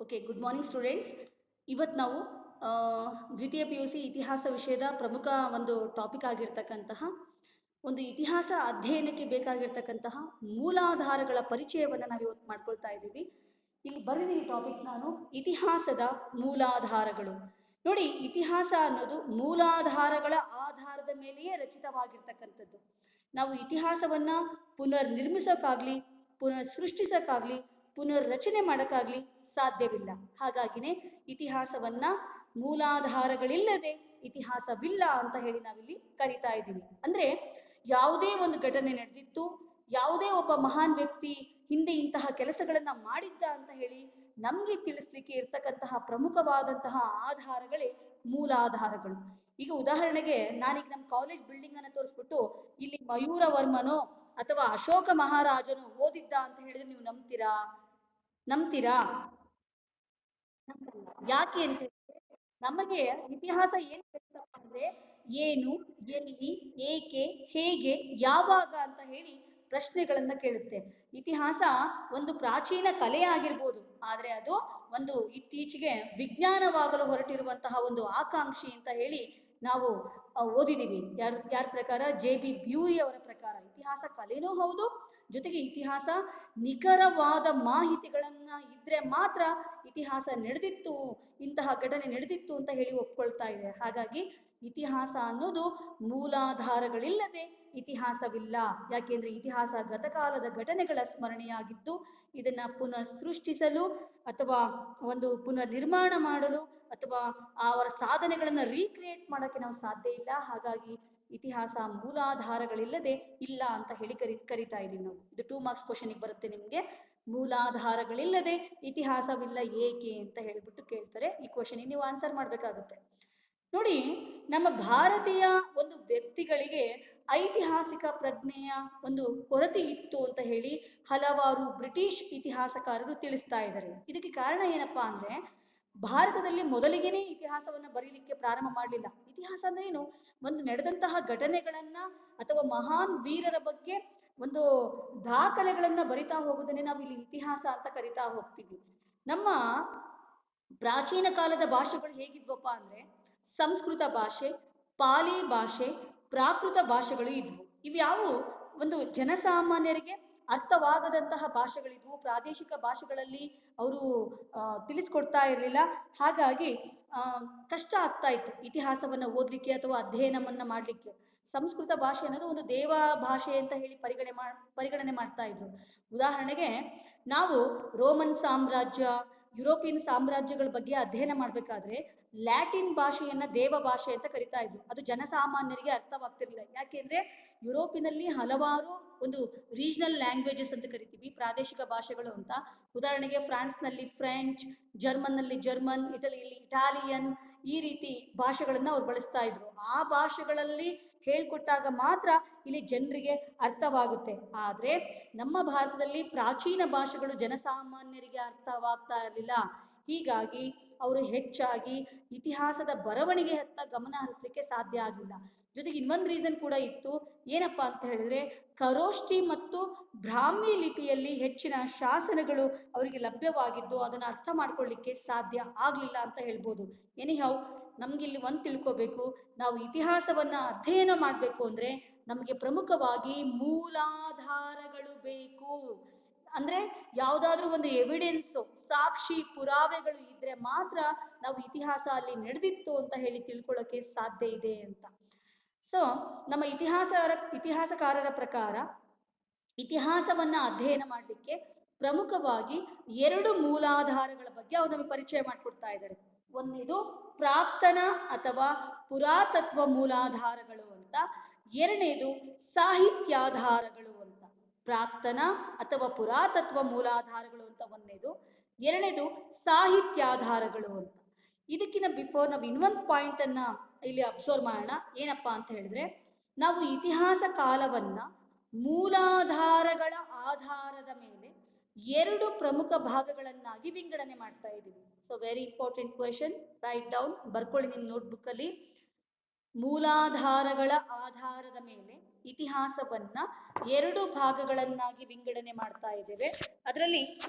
Okay, good morning students. ಇವತ್ತು ನಾವು ದ್ವಿತೀಯ PUC ಇತಿಹಾಸ ವಿಷಯದ ಪ್ರಮುಖ ಒಂದು ಟಾಪಿಕ್ ಆಗಿರ್ತಕ್ಕಂತಹ ಒಂದು ಇತಿಹಾಸ ಅಧ್ಯಯನಕ್ಕೆ ಬೇಕಾಗಿರ್ತಕ್ಕಂತಹ ಮೂಲಾಧಾರಗಳ ಪರಿಚಯವನ್ನು ನಾವು ಇವತ್ತು ಮಾಡ್ಕೊಳ್ತಾ ಇದ್ದೀವಿ. ಇಲ್ಲಿ ಬರೆದಿದ್ದೀನಿ ಟಾಪಿಕ್ ನಾನು, ಇತಿಹಾಸದ ಮೂಲಾಧಾರಗಳು. ನೋಡಿ, ಇತಿಹಾಸ ಅನ್ನೋದು ಮೂಲಾಧಾರಗಳ ಆಧಾರದ ಮೇಲೆಯೇ ರಚಿತವಾಗಿರ್ತಕ್ಕಂಥದ್ದು. ನಾವು ಇತಿಹಾಸವನ್ನ ಪುನರ್ ನಿರ್ಮಿಸೋಕ್ಕಾಗ್ಲಿ, ಪುನರ್ ಸೃಷ್ಟಿಸಕ್ಕಾಗ್ಲಿ, ಪುನರ್ ರಚನೆ ಮಾಡೋಕ್ಕಾಗ್ಲಿ ಸಾಧ್ಯವಿಲ್ಲ. ಹಾಗಾಗಿನೇ ಇತಿಹಾಸವನ್ನ ಮೂಲಾಧಾರಗಳಿಲ್ಲದೆ ಇತಿಹಾಸವಿಲ್ಲ ಅಂತ ಹೇಳಿ ನಾವಿಲ್ಲಿ ಕರಿತಾ ಇದ್ದೀವಿ. ಅಂದ್ರೆ ಯಾವುದೇ ಒಂದು ಘಟನೆ ನಡೆದಿತ್ತು, ಯಾವುದೇ ಒಬ್ಬ ಮಹಾನ್ ವ್ಯಕ್ತಿ ಹಿಂದೆ ಇಂತಹ ಕೆಲಸಗಳನ್ನ ಮಾಡಿದ್ದ ಅಂತ ಹೇಳಿ ನಮ್ಗೆ ತಿಳಿಸ್ಲಿಕ್ಕೆ ಇರ್ತಕ್ಕಂತಹ ಪ್ರಮುಖವಾದಂತಹ ಆಧಾರಗಳೇ ಮೂಲಾಧಾರಗಳು. ಈಗ ಉದಾಹರಣೆಗೆ ನಾನೀಗ ನಮ್ಮ ಕಾಲೇಜ್ ಬಿಲ್ಡಿಂಗ್ ಅನ್ನ ತೋರಿಸ್ಬಿಟ್ಟು ಇಲ್ಲಿ ಮಯೂರ ವರ್ಮನೋ ಅಥವಾ ಅಶೋಕ ಮಹಾರಾಜನು ಓದಿದ್ದ ಅಂತ ಹೇಳಿದ್ರೆ ನೀವು ನಂಬ್ತೀರಾ? ಯಾಕೆ ಅಂತ ಹೇಳಿದ್ರೆ ನಮಗೆ ಇತಿಹಾಸ ಏನ್ ಹೇಳ್ತಪ್ಪ ಅಂದ್ರೆ ಏನು, ಎಲ್ಲಿ, ಏಕೆ, ಹೇಗೆ, ಯಾವಾಗ ಅಂತ ಹೇಳಿ ಪ್ರಶ್ನೆಗಳನ್ನ ಕೇಳುತ್ತೆ. ಇತಿಹಾಸ ಒಂದು ಪ್ರಾಚೀನ ಕಲೆ ಆಗಿರ್ಬೋದು, ಆದ್ರೆ ಅದು ಒಂದು ಇತ್ತೀಚೆಗೆ ವಿಜ್ಞಾನವಾಗಲು ಹೊರಟಿರುವಂತಹ ಒಂದು ಆಕಾಂಕ್ಷಿ ಅಂತ ಹೇಳಿ ನಾವು ಓದಿದೀವಿ. ಯಾರ ಪ್ರಕಾರ? JB ಬ್ಯೂರಿ ಅವರ ಪ್ರಕಾರ ಇತಿಹಾಸ ಕಲೆನೂ ಹೌದು, ಜೊತೆಗೆ ಇತಿಹಾಸ ನಿಖರವಾದ ಮಾಹಿತಿಗಳನ್ನ ಇದ್ರೆ ಮಾತ್ರ ಇತಿಹಾಸ ನಡೆದಿತ್ತು, ಇಂತಹ ಘಟನೆ ನಡೆದಿತ್ತು ಅಂತ ಹೇಳಿ ಒಪ್ಕೊಳ್ತಾ ಇದೆ. ಹಾಗಾಗಿ ಇತಿಹಾಸ ಅನ್ನೋದು ಮೂಲಾಧಾರಗಳಿಲ್ಲದೆ ಇತಿಹಾಸವಿಲ್ಲ. ಯಾಕೆಂದ್ರೆ ಇತಿಹಾಸ ಗತಕಾಲದ ಘಟನೆಗಳ ಸ್ಮರಣೆಯಾಗಿದ್ದು ಇದನ್ನ ಪುನಃ ಸೃಷ್ಟಿಸಲು ಅಥವಾ ಒಂದು ಪುನರ್ ನಿರ್ಮಾಣ ಮಾಡಲು ಅಥವಾ ಅವರ ಸಾಧನೆಗಳನ್ನ ರೀಕ್ರಿಯೇಟ್ ಮಾಡಕ್ಕೆ ನಾವು ಸಾಧ್ಯ ಇಲ್ಲ. ಹಾಗಾಗಿ ಇತಿಹಾಸ ಮೂಲಾಧಾರಗಳಿಲ್ಲದೆ ಇಲ್ಲ ಅಂತ ಹೇಳಿ ಕರಿತಾ ಇದೀವಿ ನಾವು. ಇದು 2 ಮಾರ್ಕ್ಸ್ ಕ್ವಶನ್ ಬರುತ್ತೆ ನಿಮ್ಗೆ. ಮೂಲಾಧಾರಗಳಿಲ್ಲದೆ ಇತಿಹಾಸವಿಲ್ಲ ಏಕೆ ಅಂತ ಹೇಳ್ಬಿಟ್ಟು ಕೇಳ್ತಾರೆ. ಈ ಕ್ವಶನ್ ನೀವು ಆನ್ಸರ್ ಮಾಡ್ಬೇಕಾಗುತ್ತೆ. ನೋಡಿ, ನಮ್ಮ ಭಾರತೀಯ ಒಂದು ವ್ಯಕ್ತಿಗಳಿಗೆ ಐತಿಹಾಸಿಕ ಪ್ರಜ್ಞೆಯ ಒಂದು ಕೊರತೆ ಇತ್ತು ಅಂತ ಹೇಳಿ ಹಲವಾರು ಬ್ರಿಟಿಷ್ ಇತಿಹಾಸಕಾರರು ತಿಳಿಸ್ತಾ ಇದ್ದಾರೆ. ಇದಕ್ಕೆ ಕಾರಣ ಏನಪ್ಪಾ ಅಂದ್ರೆ, ಭಾರತದಲ್ಲಿ ಮೊದಲಿಗೆನೇ ಇತಿಹಾಸವನ್ನ ಬರೀಲಿಕ್ಕೆ ಪ್ರಾರಂಭ ಮಾಡಲಿಲ್ಲ. ಇತಿಹಾಸ ಅಂದ್ರೆ ಏನು? ಒಂದು ನಡೆದಂತಹ ಘಟನೆಗಳನ್ನ ಅಥವಾ ಮಹಾನ್ ವೀರರ ಬಗ್ಗೆ ಒಂದು ದಾಖಲೆಗಳನ್ನ ಬರಿತಾ ಹೋಗೋದನ್ನೇ ನಾವು ಇಲ್ಲಿ ಇತಿಹಾಸ ಅಂತ ಕರಿತಾ ಹೋಗ್ತೀವಿ. ನಮ್ಮ ಪ್ರಾಚೀನ ಕಾಲದ ಭಾಷೆಗಳು ಹೇಗಿದ್ವಪ್ಪ ಅಂದ್ರೆ ಸಂಸ್ಕೃತ ಭಾಷೆ, ಪಾಲಿ ಭಾಷೆ, ಪ್ರಾಕೃತ ಭಾಷೆಗಳು ಇದ್ವು. ಇವ್ಯಾವು ಒಂದು ಜನಸಾಮಾನ್ಯರಿಗೆ ಅರ್ಥವಾಗದಂತಹ ಭಾಷೆಗಳಿದ್ವು. ಪ್ರಾದೇಶಿಕ ಭಾಷೆಗಳಲ್ಲಿ ಅವರು ತಿಳಿಸ್ಕೊಡ್ತಾ ಇರಲಿಲ್ಲ. ಹಾಗಾಗಿ ಕಷ್ಟ ಆಗ್ತಾ ಇತ್ತು ಇತಿಹಾಸವನ್ನ ಓದ್ಲಿಕ್ಕೆ ಅಥವಾ ಅಧ್ಯಯನವನ್ನ ಮಾಡ್ಲಿಕ್ಕೆ. ಸಂಸ್ಕೃತ ಭಾಷೆ ಅನ್ನೋದು ಒಂದು ದೇವ ಭಾಷೆ ಅಂತ ಹೇಳಿ ಪರಿಗಣನೆ ಮಾಡ್ತಾ ಇದ್ರು. ಉದಾಹರಣೆಗೆ ನಾವು ರೋಮನ್ ಸಾಮ್ರಾಜ್ಯ, ಯುರೋಪಿಯನ್ ಸಾಮ್ರಾಜ್ಯಗಳ ಬಗ್ಗೆ ಅಧ್ಯಯನ ಮಾಡ್ಬೇಕಾದ್ರೆ ಲ್ಯಾಟಿನ್ ಭಾಷೆಯನ್ನ ದೇವ ಭಾಷೆ ಅಂತ ಕರಿತಾ ಇದ್ರು. ಅದು ಜನಸಾಮಾನ್ಯರಿಗೆ ಅರ್ಥವಾಗ್ತಿರ್ಲಿಲ್ಲ. ಯಾಕೆಂದ್ರೆ ಯುರೋಪಿನಲ್ಲಿ ಹಲವಾರು ಒಂದು ರೀಜನಲ್ ಲ್ಯಾಂಗ್ವೇಜಸ್ ಅಂತ ಕರಿತೀವಿ, ಪ್ರಾದೇಶಿಕ ಭಾಷೆಗಳು ಅಂತ. ಉದಾಹರಣೆಗೆ ಫ್ರಾನ್ಸ್ ನಲ್ಲಿ ಫ್ರೆಂಚ್, ಜರ್ಮನ್ ನಲ್ಲಿ ಜರ್ಮನ್, ಇಟಲಿಯಲ್ಲಿ ಇಟಾಲಿಯನ್, ಈ ರೀತಿ ಭಾಷೆಗಳನ್ನ ಅವ್ರು ಬಳಸ್ತಾ ಇದ್ರು. ಆ ಭಾಷೆಗಳಲ್ಲಿ ಹೇಳ್ಕೊಟ್ಟಾಗ ಮಾತ್ರ ಇಲ್ಲಿ ಜನರಿಗೆ ಅರ್ಥವಾಗುತ್ತೆ. ಆದ್ರೆ ನಮ್ಮ ಭಾರತದಲ್ಲಿ ಪ್ರಾಚೀನ ಭಾಷೆಗಳು ಜನಸಾಮಾನ್ಯರಿಗೆ ಅರ್ಥವಾಗ್ತಾ ಇರಲಿಲ್ಲ. ಹೀಗಾಗಿ ಅವರು ಹೆಚ್ಚಾಗಿ ಇತಿಹಾಸದ ಬರವಣಿಗೆ ಹತ್ತ ಗಮನ ಹರಿಸ್ಲಿಕ್ಕೆ ಸಾಧ್ಯ ಆಗಿಲ್ಲ. ಜೊತೆಗೆ ಇನ್ನೊಂದು ರೀಸನ್ ಕೂಡ ಇತ್ತು. ಏನಪ್ಪಾ ಅಂತ ಹೇಳಿದ್ರೆ, ಖರೋಷ್ಠಿ ಮತ್ತು ಬ್ರಾಹ್ಮಿ ಲಿಪಿಯಲ್ಲಿ ಹೆಚ್ಚಿನ ಶಾಸನಗಳು ಅವರಿಗೆ ಲಭ್ಯವಾಗಿದ್ದು ಅದನ್ನ ಅರ್ಥ ಮಾಡ್ಕೊಳ್ಳಿಕ್ಕೆ ಸಾಧ್ಯ ಆಗ್ಲಿಲ್ಲ ಅಂತ ಹೇಳ್ಬೋದು. ಎನಿಹೌ, ನಮ್ಗೆ ಇಲ್ಲಿ ಒಂದ್ ತಿಳ್ಕೋಬೇಕು, ನಾವು ಇತಿಹಾಸವನ್ನ ಅಧ್ಯಯನ ಮಾಡ್ಬೇಕು ಅಂದ್ರೆ ನಮಗೆ ಪ್ರಮುಖವಾಗಿ ಮೂಲಾಧಾರಗಳು ಬೇಕು. ಅಂದ್ರೆ ಯಾವ್ದಾದ್ರು ಒಂದು ಎವಿಡೆನ್ಸ್, ಸಾಕ್ಷಿ, ಪುರಾವೆಗಳು ಇದ್ರೆ ಮಾತ್ರ ನಾವು ಇತಿಹಾಸ ಅಲ್ಲಿ ನಡೆದಿತ್ತು ಅಂತ ಹೇಳಿ ತಿಳ್ಕೊಳ್ಳೋಕೆ ಸಾಧ್ಯ ಇದೆ ಅಂತ. ಸೊ ನಮ್ಮ ಇತಿಹಾಸಕಾರರ ಪ್ರಕಾರ ಇತಿಹಾಸವನ್ನ ಅಧ್ಯಯನ ಮಾಡ್ಲಿಕ್ಕೆ ಪ್ರಮುಖವಾಗಿ 2 ಮೂಲಾಧಾರಗಳ ಬಗ್ಗೆ ಅವ್ರು ನಮಗೆ ಪರಿಚಯ ಮಾಡ್ಕೊಡ್ತಾ ಇದ್ದಾರೆ. ಒಂದೇದು ಪ್ರಾಕ್ತನ ಅಥವಾ ಪುರಾತತ್ವ ಮೂಲಾಧಾರಗಳು ಅಂತ, ಎರಡನೇದು ಸಾಹಿತ್ಯಾಧಾರಗಳು ಅಂತ. ಪ್ರಾಕ್ತನ ಅಥವಾ ಪುರಾತತ್ವ ಮೂಲಾಧಾರಗಳು ಅಂತ ಒಂದೇದು, ಎರಡನೇದು ಸಾಹಿತ್ಯಾಧಾರಗಳು ಅಂತ. ಇದಕ್ಕಿಂತ ಬಿಫೋರ್ ನಾವು ಇನ್ನೊಂದು ಪಾಯಿಂಟ್ ಅನ್ನ ಇಲ್ಲಿ ಅಬ್ಸರ್ವ್ ಮಾಡೋಣ. ಏನಪ್ಪಾ ಅಂತ ಹೇಳಿದ್ರೆ, ನಾವು ಇತಿಹಾಸ ಕಾಲವನ್ನ ಮೂಲಾಧಾರಗಳ ಆಧಾರದ ಮೇಲೆ 2 ಪ್ರಮುಖ ಭಾಗಗಳನ್ನಾಗಿ ವಿಂಗಡಣೆ ಮಾಡ್ತಾ ಇದ್ದೀವಿ. So very important question, write down, ಬರ್ಕೊಳ್ಳಿ ನಿಮ್ ನೋಟ್ಬುಕ್ ಅಲ್ಲಿ. ಮೂಲಾಧಾರಗಳ ಆಧಾರದ ಮೇಲೆ ಇತಿಹಾಸವನ್ನ 2 ಭಾಗಗಳನ್ನಾಗಿ ವಿಂಗಡಣೆ ಮಾಡ್ತಾ ಇದ್ದೇವೆ. ಅದರಲ್ಲಿ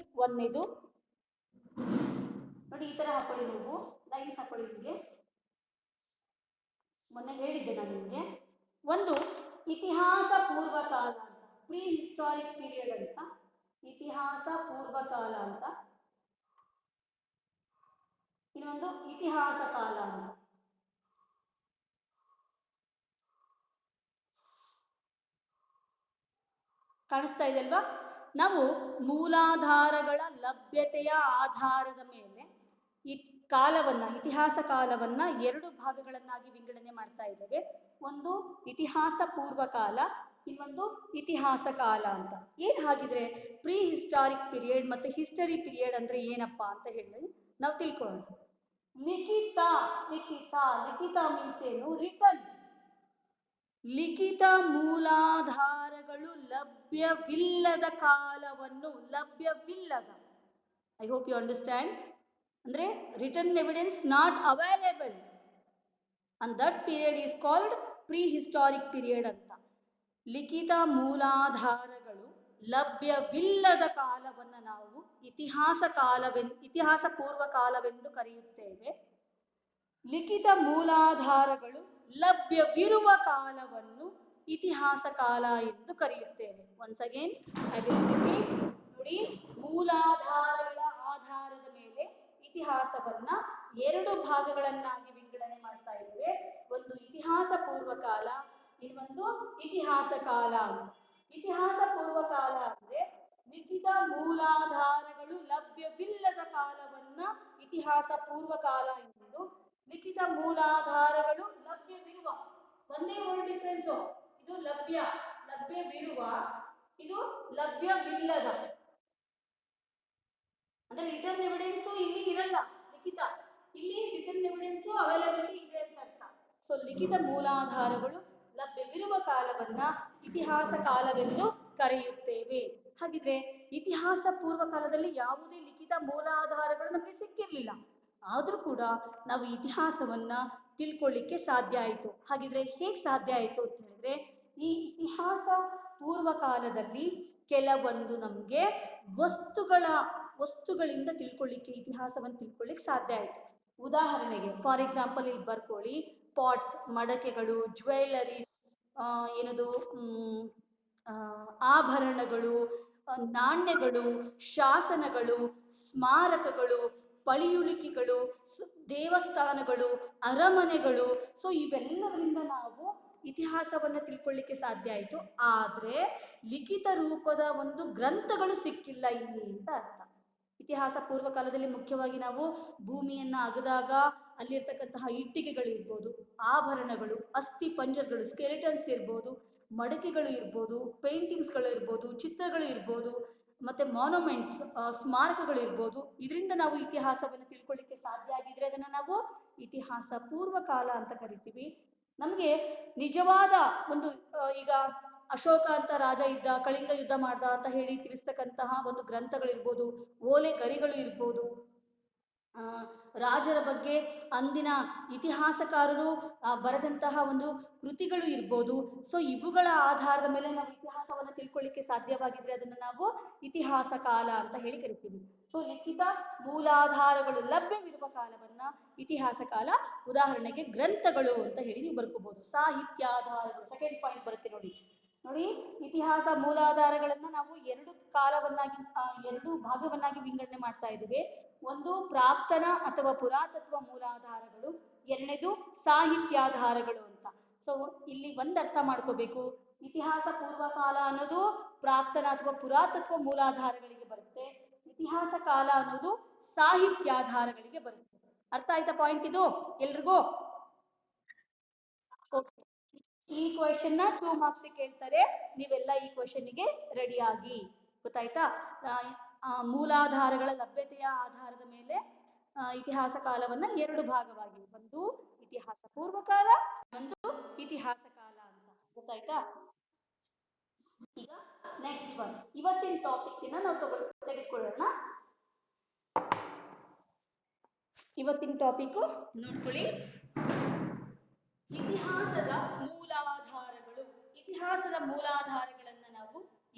ಒಂದನೇದು ನೋಡಿ ಈ ತರ ಹಾಕೊಳ್ಳಿ, ನೀವು ಲೈನ್ಸ್ ಹಾಕೊಳ್ಳಿ. ನಿಮಗೆ ಮೊನ್ನೆ ಹೇಳಿದ್ದೆ ನಾನು ನಿಮಗೆ. ಒಂದು ಇತಿಹಾಸ ಪೂರ್ವಕಾಲ ಅಂತ, ಪ್ರೀ ಹಿಸ್ಟಾರಿಕ್ ಪೀರಿಯಡ್ ಅಂತ, ಇತಿಹಾಸ ಪೂರ್ವಕಾಲ ಅಂತ, ಇನ್ನೊಂದು ಇತಿಹಾಸ ಕಾಲ ಅಂತ. ಕಾಣಿಸ್ತಾ ಇದೆ ಅಲ್ವಾ? ನಾವು ಮೂಲಾಧಾರಗಳ ಲಭ್ಯತೆಯ ಆಧಾರದ ಮೇಲೆ ಕಾಲವನ್ನ, ಇತಿಹಾಸ ಕಾಲವನ್ನ ಎರಡು ಭಾಗಗಳನ್ನಾಗಿ ವಿಂಗಡಣೆ ಮಾಡ್ತಾ ಇದ್ದೇವೆ. ಒಂದು ಇತಿಹಾಸ ಪೂರ್ವಕಾಲ, ಇನ್ನೊಂದು ಇತಿಹಾಸ ಕಾಲ ಅಂತ. ಏನ್ ಹಾಗಿದ್ರೆ ಪ್ರೀ ಹಿಸ್ಟಾರಿಕ್ ಪೀರಿಯಡ್ ಮತ್ತೆ ಹಿಸ್ಟರಿ ಪೀರಿಯಡ್ ಅಂದ್ರೆ ಏನಪ್ಪಾ ಅಂತ ಹೇಳಿ ನಾವು ತಿಳ್ಕೊಳ್ಳೋಣ. ಲಿಖಿತ ಲಿಖಿತ ಲಿಖಿತ ಮೀನ್ಸ್ ಏನು? ರಿಟರ್ನ್. ಲಿಖಿತ ಮೂಲಾಧಾರಗಳು ಲಭ್ಯವಿಲ್ಲದ ಕಾಲವನ್ನು, ಲಭ್ಯವಿಲ್ಲದ, ಐ ಹೋಪ್ ಯು ಅಂಡರ್ಸ್ಟ್ಯಾಂಡ್. ಅಂದ್ರೆ return evidence not available, and that period is called prehistoric period ಅಂತ. ಲಿಖಿತ ಮೂಲಾಧಾರಗಳು ಲಭ್ಯವಿಲ್ಲದ ಕಾಲವನ್ನು ನಾವು ಇತಿಹಾಸ ಪೂರ್ವ ಕಾಲವೆಂದು ಕರೆಯುತ್ತೇವೆ. ಲಿಖಿತ ಮೂಲಾಧಾರಗಳು ಲಭ್ಯವಿರುವ ಕಾಲವನ್ನು ಇತಿಹಾಸ ಕಾಲ ಎಂದು ಕರೆಯುತ್ತೇವೆ. Once again I will repeat. ನೋಡಿ, ಮೂಲಾಧಾರಗಳ ಆಧಾರದ ಮೇಲೆ ಇತಿಹಾಸವನ್ನ ಎರಡು ಭಾಗಗಳನ್ನಾಗಿ ವಿಂಗಡಣೆ ಮಾಡ್ತಾ ಇದ್ದೇವೆ. ಒಂದು ಇತಿಹಾಸ ಪೂರ್ವಕಾಲ, ಇನ್ನೊಂದು ಇತಿಹಾಸ ಕಾಲ ಅಂತ. ಇತಿಹಾಸ ಪೂರ್ವಕಾಲ ಅಂದ್ರೆ ಲಿಖಿತ ಮೂಲಾಧಾರಗಳು ಲಭ್ಯವಿಲ್ಲದ ಕಾಲವನ್ನ ಇತಿಹಾಸ ಪೂರ್ವಕಾಲ ಎಂದು, ಲಿಖಿತ ಮೂಲಾಧಾರಗಳು ಲಭ್ಯವಿರುವ, ಒಂದೇ ಒಂದು ಡಿಫರೆನ್ಸ್, ಇದು ಲಭ್ಯವಿರುವ, ಇದು ಲಭ್ಯವಿಲ್ಲದ. ಅಂದ್ರೆ ರಿಟರ್ನ್ ಎವಿಡೆನ್ಸ್ ಇಲ್ಲಿ ಇರಲ್ಲ, ಲಿಖಿತ, ಇಲ್ಲಿ ರಿಟರ್ನ್ ಎವಿಡೆನ್ಸ್ ಅವೈಲಬಿಲಿಟಿ ಇದೆ ಅಂತ ಅರ್ಥ. ಸೊ ಲಿಖಿತ ಮೂಲಾಧಾರಗಳು ಲಭ್ಯವಿರುವ ಕಾಲವನ್ನ ಇತಿಹಾಸ ಕಾಲವೆಂದು ಕರೆಯುತ್ತೇವೆ. ಹಾಗಿದ್ರೆ ಇತಿಹಾಸ ಪೂರ್ವ ಕಾಲದಲ್ಲಿ ಯಾವುದೇ ಲಿಖಿತ ಮೂಲಾಧಾರಗಳು ನಮಗೆ ಸಿಕ್ಕಿರ್ಲಿಲ್ಲ, ಆದ್ರೂ ಕೂಡ ನಾವು ಇತಿಹಾಸವನ್ನ ತಿಳ್ಕೊಳ್ಳಿಕ್ಕೆ ಸಾಧ್ಯ ಆಯಿತು. ಹಾಗಿದ್ರೆ ಹೇಗ್ ಸಾಧ್ಯ ಆಯಿತು ಅಂತ ಹೇಳಿದ್ರೆ, ಈ ಇತಿಹಾಸ ಪೂರ್ವ ಕಾಲದಲ್ಲಿ ಕೆಲವೊಂದು ನಮ್ಗೆ ವಸ್ತುಗಳಿಂದ ತಿಳ್ಕೊಳ್ಳಿಕ್ಕೆ, ಇತಿಹಾಸವನ್ನು ತಿಳ್ಕೊಳ್ಳಿಕ್ಕೆ ಸಾಧ್ಯ ಆಯಿತು. ಉದಾಹರಣೆಗೆ ಫಾರ್ ಎಕ್ಸಾಂಪಲ್ ಇಲ್ಲಿ ಬರ್ಕೊಳ್ಳಿ, ಪಾಟ್ಸ್, ಮಡಕೆಗಳು, ಜ್ಯುವೆಲರೀಸ್, ಏನದು ಆಭರಣಗಳು, ನಾಣ್ಯಗಳು, ಶಾಸನಗಳು, ಸ್ಮಾರಕಗಳು, ಪಳಿಯುಳಿಕೆಗಳು, ದೇವಸ್ಥಾನಗಳು, ಅರಮನೆಗಳು. ಸೊ ಇವೆಲ್ಲದರಿಂದ ನಾವು ಇತಿಹಾಸವನ್ನ ತಿಳ್ಕೊಳ್ಳಿಕ್ಕೆ ಸಾಧ್ಯ ಆಯಿತು. ಆದ್ರೆ ಲಿಖಿತ ರೂಪದ ಒಂದು ಗ್ರಂಥಗಳು ಸಿಕ್ಕಿಲ್ಲ ಇಲ್ಲಿ ಅಂತ ಅರ್ಥ. ಇತಿಹಾಸ ಪೂರ್ವ ಕಾಲದಲ್ಲಿ ಮುಖ್ಯವಾಗಿ ನಾವು ಭೂಮಿಯನ್ನ ಅಗದಾಗ ಅಲ್ಲಿರ್ತಕ್ಕಂತಹ ಇಟ್ಟಿಗೆಗಳು ಇರ್ಬೋದು, ಆಭರಣಗಳು, ಅಸ್ಥಿ ಪಂಜರಗಳು, ಸ್ಕೆಲಿಟನ್ಸ್ ಇರ್ಬೋದು, ಮಡಕೆಗಳು ಇರ್ಬೋದು, ಪೇಂಟಿಂಗ್ಸ್ಗಳು ಇರ್ಬೋದು, ಚಿತ್ರಗಳು ಇರ್ಬೋದು, ಮತ್ತೆ ಮಾನ್ಯುಮೆಂಟ್ಸ್, ಸ್ಮಾರಕಗಳು ಇರ್ಬೋದು. ಇದರಿಂದ ನಾವು ಇತಿಹಾಸವನ್ನು ತಿಳ್ಕೊಳ್ಳಿಕ್ಕೆ ಸಾಧ್ಯ ಆಗಿದ್ರೆ ಅದನ್ನ ನಾವು ಇತಿಹಾಸ ಪೂರ್ವ ಕಾಲ ಅಂತ ಕರಿತೀವಿ. ನಮ್ಗೆ ನಿಜವಾದ ಒಂದು ಈಗ ಅಶೋಕ ಅಂತ ರಾಜ ಇದ್ದ, ಕಳಿಂಗ ಯುದ್ಧ ಮಾಡ್ದ ಅಂತ ಹೇಳಿ ತಿಳಿಸ್ತಕ್ಕಂತಹ ಒಂದು ಗ್ರಂಥಗಳಿರ್ಬೋದು, ಓಲೆ ಗರಿಗಳು ಇರ್ಬೋದು, ರಾಜರ ಬಗ್ಗೆ ಅಂದಿನ ಇತಿಹಾಸಕಾರರು ಬರೆದಂತಹ ಒಂದು ಕೃತಿಗಳು ಇರ್ಬೋದು. ಸೊ ಇವುಗಳ ಆಧಾರದ ಮೇಲೆ ನಾವು ಇತಿಹಾಸವನ್ನು ತಿಳ್ಕೊಳ್ಳಿಕ್ಕೆ ಸಾಧ್ಯವಾಗಿದ್ರೆ ಅದನ್ನು ನಾವು ಇತಿಹಾಸ ಕಾಲ ಅಂತ ಹೇಳಿ ಕರಿತೀವಿ. ಸೊ ಲಿಖಿತ ಮೂಲಾಧಾರಗಳು ಲಭ್ಯವಿರುವ ಕಾಲವನ್ನ ಇತಿಹಾಸ ಕಾಲ. ಉದಾಹರಣೆಗೆ ಗ್ರಂಥಗಳು ಅಂತ ಹೇಳಿ ನೀವು ಬರ್ಕೋಬಹುದು. ಸಾಹಿತ್ಯಾಧಾರಗಳು ಸೆಕೆಂಡ್ ಪಾಯಿಂಟ್ ಬರುತ್ತೆ ನೋಡಿ. ಇತಿಹಾಸ ಮೂಲಾಧಾರಗಳನ್ನ ನಾವು ಎರಡು ಭಾಗವನ್ನಾಗಿ ವಿಂಗಡಣೆ ಮಾಡ್ತಾ ಇದ್ದೀವಿ. ಒಂದು ಪ್ರಾಕ್ತನ ಅಥವಾ ಪುರಾತತ್ವ ಮೂಲಾಧಾರಗಳು, ಎರಡನೇದು ಸಾಹಿತ್ಯಾಧಾರಗಳು ಅಂತ. ಸೊ ಇಲ್ಲಿ ಒಂದ್ ಅರ್ಥ ಮಾಡ್ಕೋಬೇಕು, ಇತಿಹಾಸ ಪೂರ್ವ ಕಾಲ ಅನ್ನೋದು ಪ್ರಾಕ್ತನ ಅಥವಾ ಪುರಾತತ್ವ ಮೂಲಾಧಾರಗಳಿಗೆ ಬರುತ್ತೆ, ಇತಿಹಾಸ ಕಾಲ ಅನ್ನೋದು ಸಾಹಿತ್ಯಾಧಾರಗಳಿಗೆ ಬರುತ್ತೆ. ಅರ್ಥ ಆಯ್ತಾ ಪಾಯಿಂಟ್ ಇದು ಎಲ್ರಿಗೂ? ಈ ಕ್ವೆಶ್ಚನ್ ನ 2 ಮಾರ್ಕ್ಸ್ ಕೇಳ್ತಾರೆ, ನೀವೆಲ್ಲ ಈ ಕ್ವೆಶ್ಚನ್ಗೆ ರೆಡಿ ಆಗಿ. ಗೊತ್ತಾಯ್ತಾ? ಮೂಲಾಧಾರಗಳ ಲಭ್ಯತೆಯ ಆಧಾರದ ಮೇಲೆ ಇತಿಹಾಸ ಕಾಲವನ್ನ ಎರಡು ಭಾಗವಾಗಿ, ಒಂದು ಇತಿಹಾಸ ಪೂರ್ವ ಕಾಲ, ಒಂದು ಇತಿಹಾಸ ಕಾಲ ಅಂತ. ಗೊತ್ತಾಯ್ತಾ? ಈಗ ನೆಕ್ಸ್ಟ್ ಒನ್, ಇವತ್ತಿನ ಟಾಪಿಕ್ ನಾವು ತೆಗೆದುಕೊಳ್ಳೋಣ. ಇವತ್ತಿನ ಟಾಪಿಕ್ ನೋಡ್ಕೊಳ್ಳಿ, ಇತಿಹಾಸದ ಮೂಲಾಧಾರಗಳು. ಇತಿಹಾಸದ ಮೂಲಾಧಾರಗಳನ್ನ ನಾವು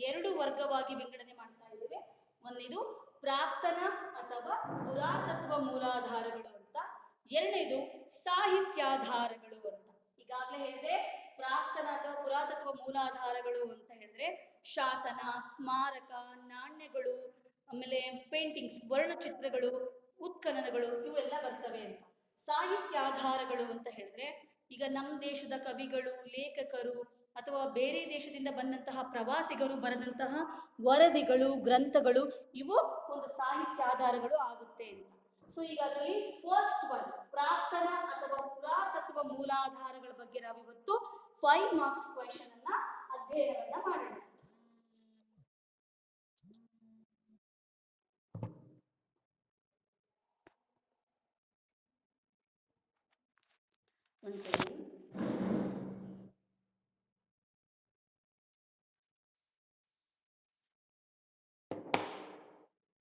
ಎರಡು ವರ್ಗವಾಗಿ ವಿಂಗಡಣೆ ಮಾಡ್ತಾ ಇದ್ದೇವೆ. ಒಂದೇದು ಪ್ರಾಕ್ತನ ಅಥವಾ ಪುರಾತತ್ವ ಪುರಾತತ್ವ ಮೂಲಾಧಾರಗಳು ಅಂತ, ಎರಡನೇದು ಸಾಹಿತ್ಯಾಧಾರಗಳು ಅಂತ. ಈಗಾಗಲೇ ಹೇಳಿದೆ, ಪ್ರಾಕ್ತನ ಅಥವಾ ಪುರಾತತ್ವ ಮೂಲಾಧಾರಗಳು ಅಂತ ಹೇಳಿದ್ರೆ ಶಾಸನ, ಸ್ಮಾರಕ, ನಾಣ್ಯಗಳು, ಆಮೇಲೆ ಪೇಂಟಿಂಗ್ಸ್, ವರ್ಣಚಿತ್ರಗಳು, ಉತ್ಖನನಗಳು ಇವೆಲ್ಲ ಬರ್ತವೆ ಅಂತ. ಸಾಹಿತ್ಯಾಧಾರಗಳು ಅಂತ ಹೇಳಿದ್ರೆ ಈಗ ನಮ್ಮ ದೇಶದ ಕವಿಗಳು, ಲೇಖಕರು ಅಥವಾ ಬೇರೆ ದೇಶದಿಂದ ಬಂದಂತಹ ಪ್ರವಾಸಿಗರು ಬರೆದಂತಹ ವರದಿಗಳು, ಗ್ರಂಥಗಳು, ಇವು ಒಂದು ಸಾಹಿತ್ಯಾಧಾರಗಳು ಆಗುತ್ತೆ ಅಂತ. ಸೊ ಈಗ ಅದರಲ್ಲಿ ಫಸ್ಟ್ ಒನ್ ಪ್ರಾಕ್ತನ ಅಥವಾ ಪುರಾತತ್ವ ಮೂಲಾಧಾರಗಳ ಬಗ್ಗೆ ನಾವಿವತ್ತು 5 ಮಾರ್ಕ್ಸ್ ಕ್ವೆಶ್ಚನ್ ಅನ್ನ ಅಧ್ಯಯನವನ್ನ ಮಾಡೋಣ.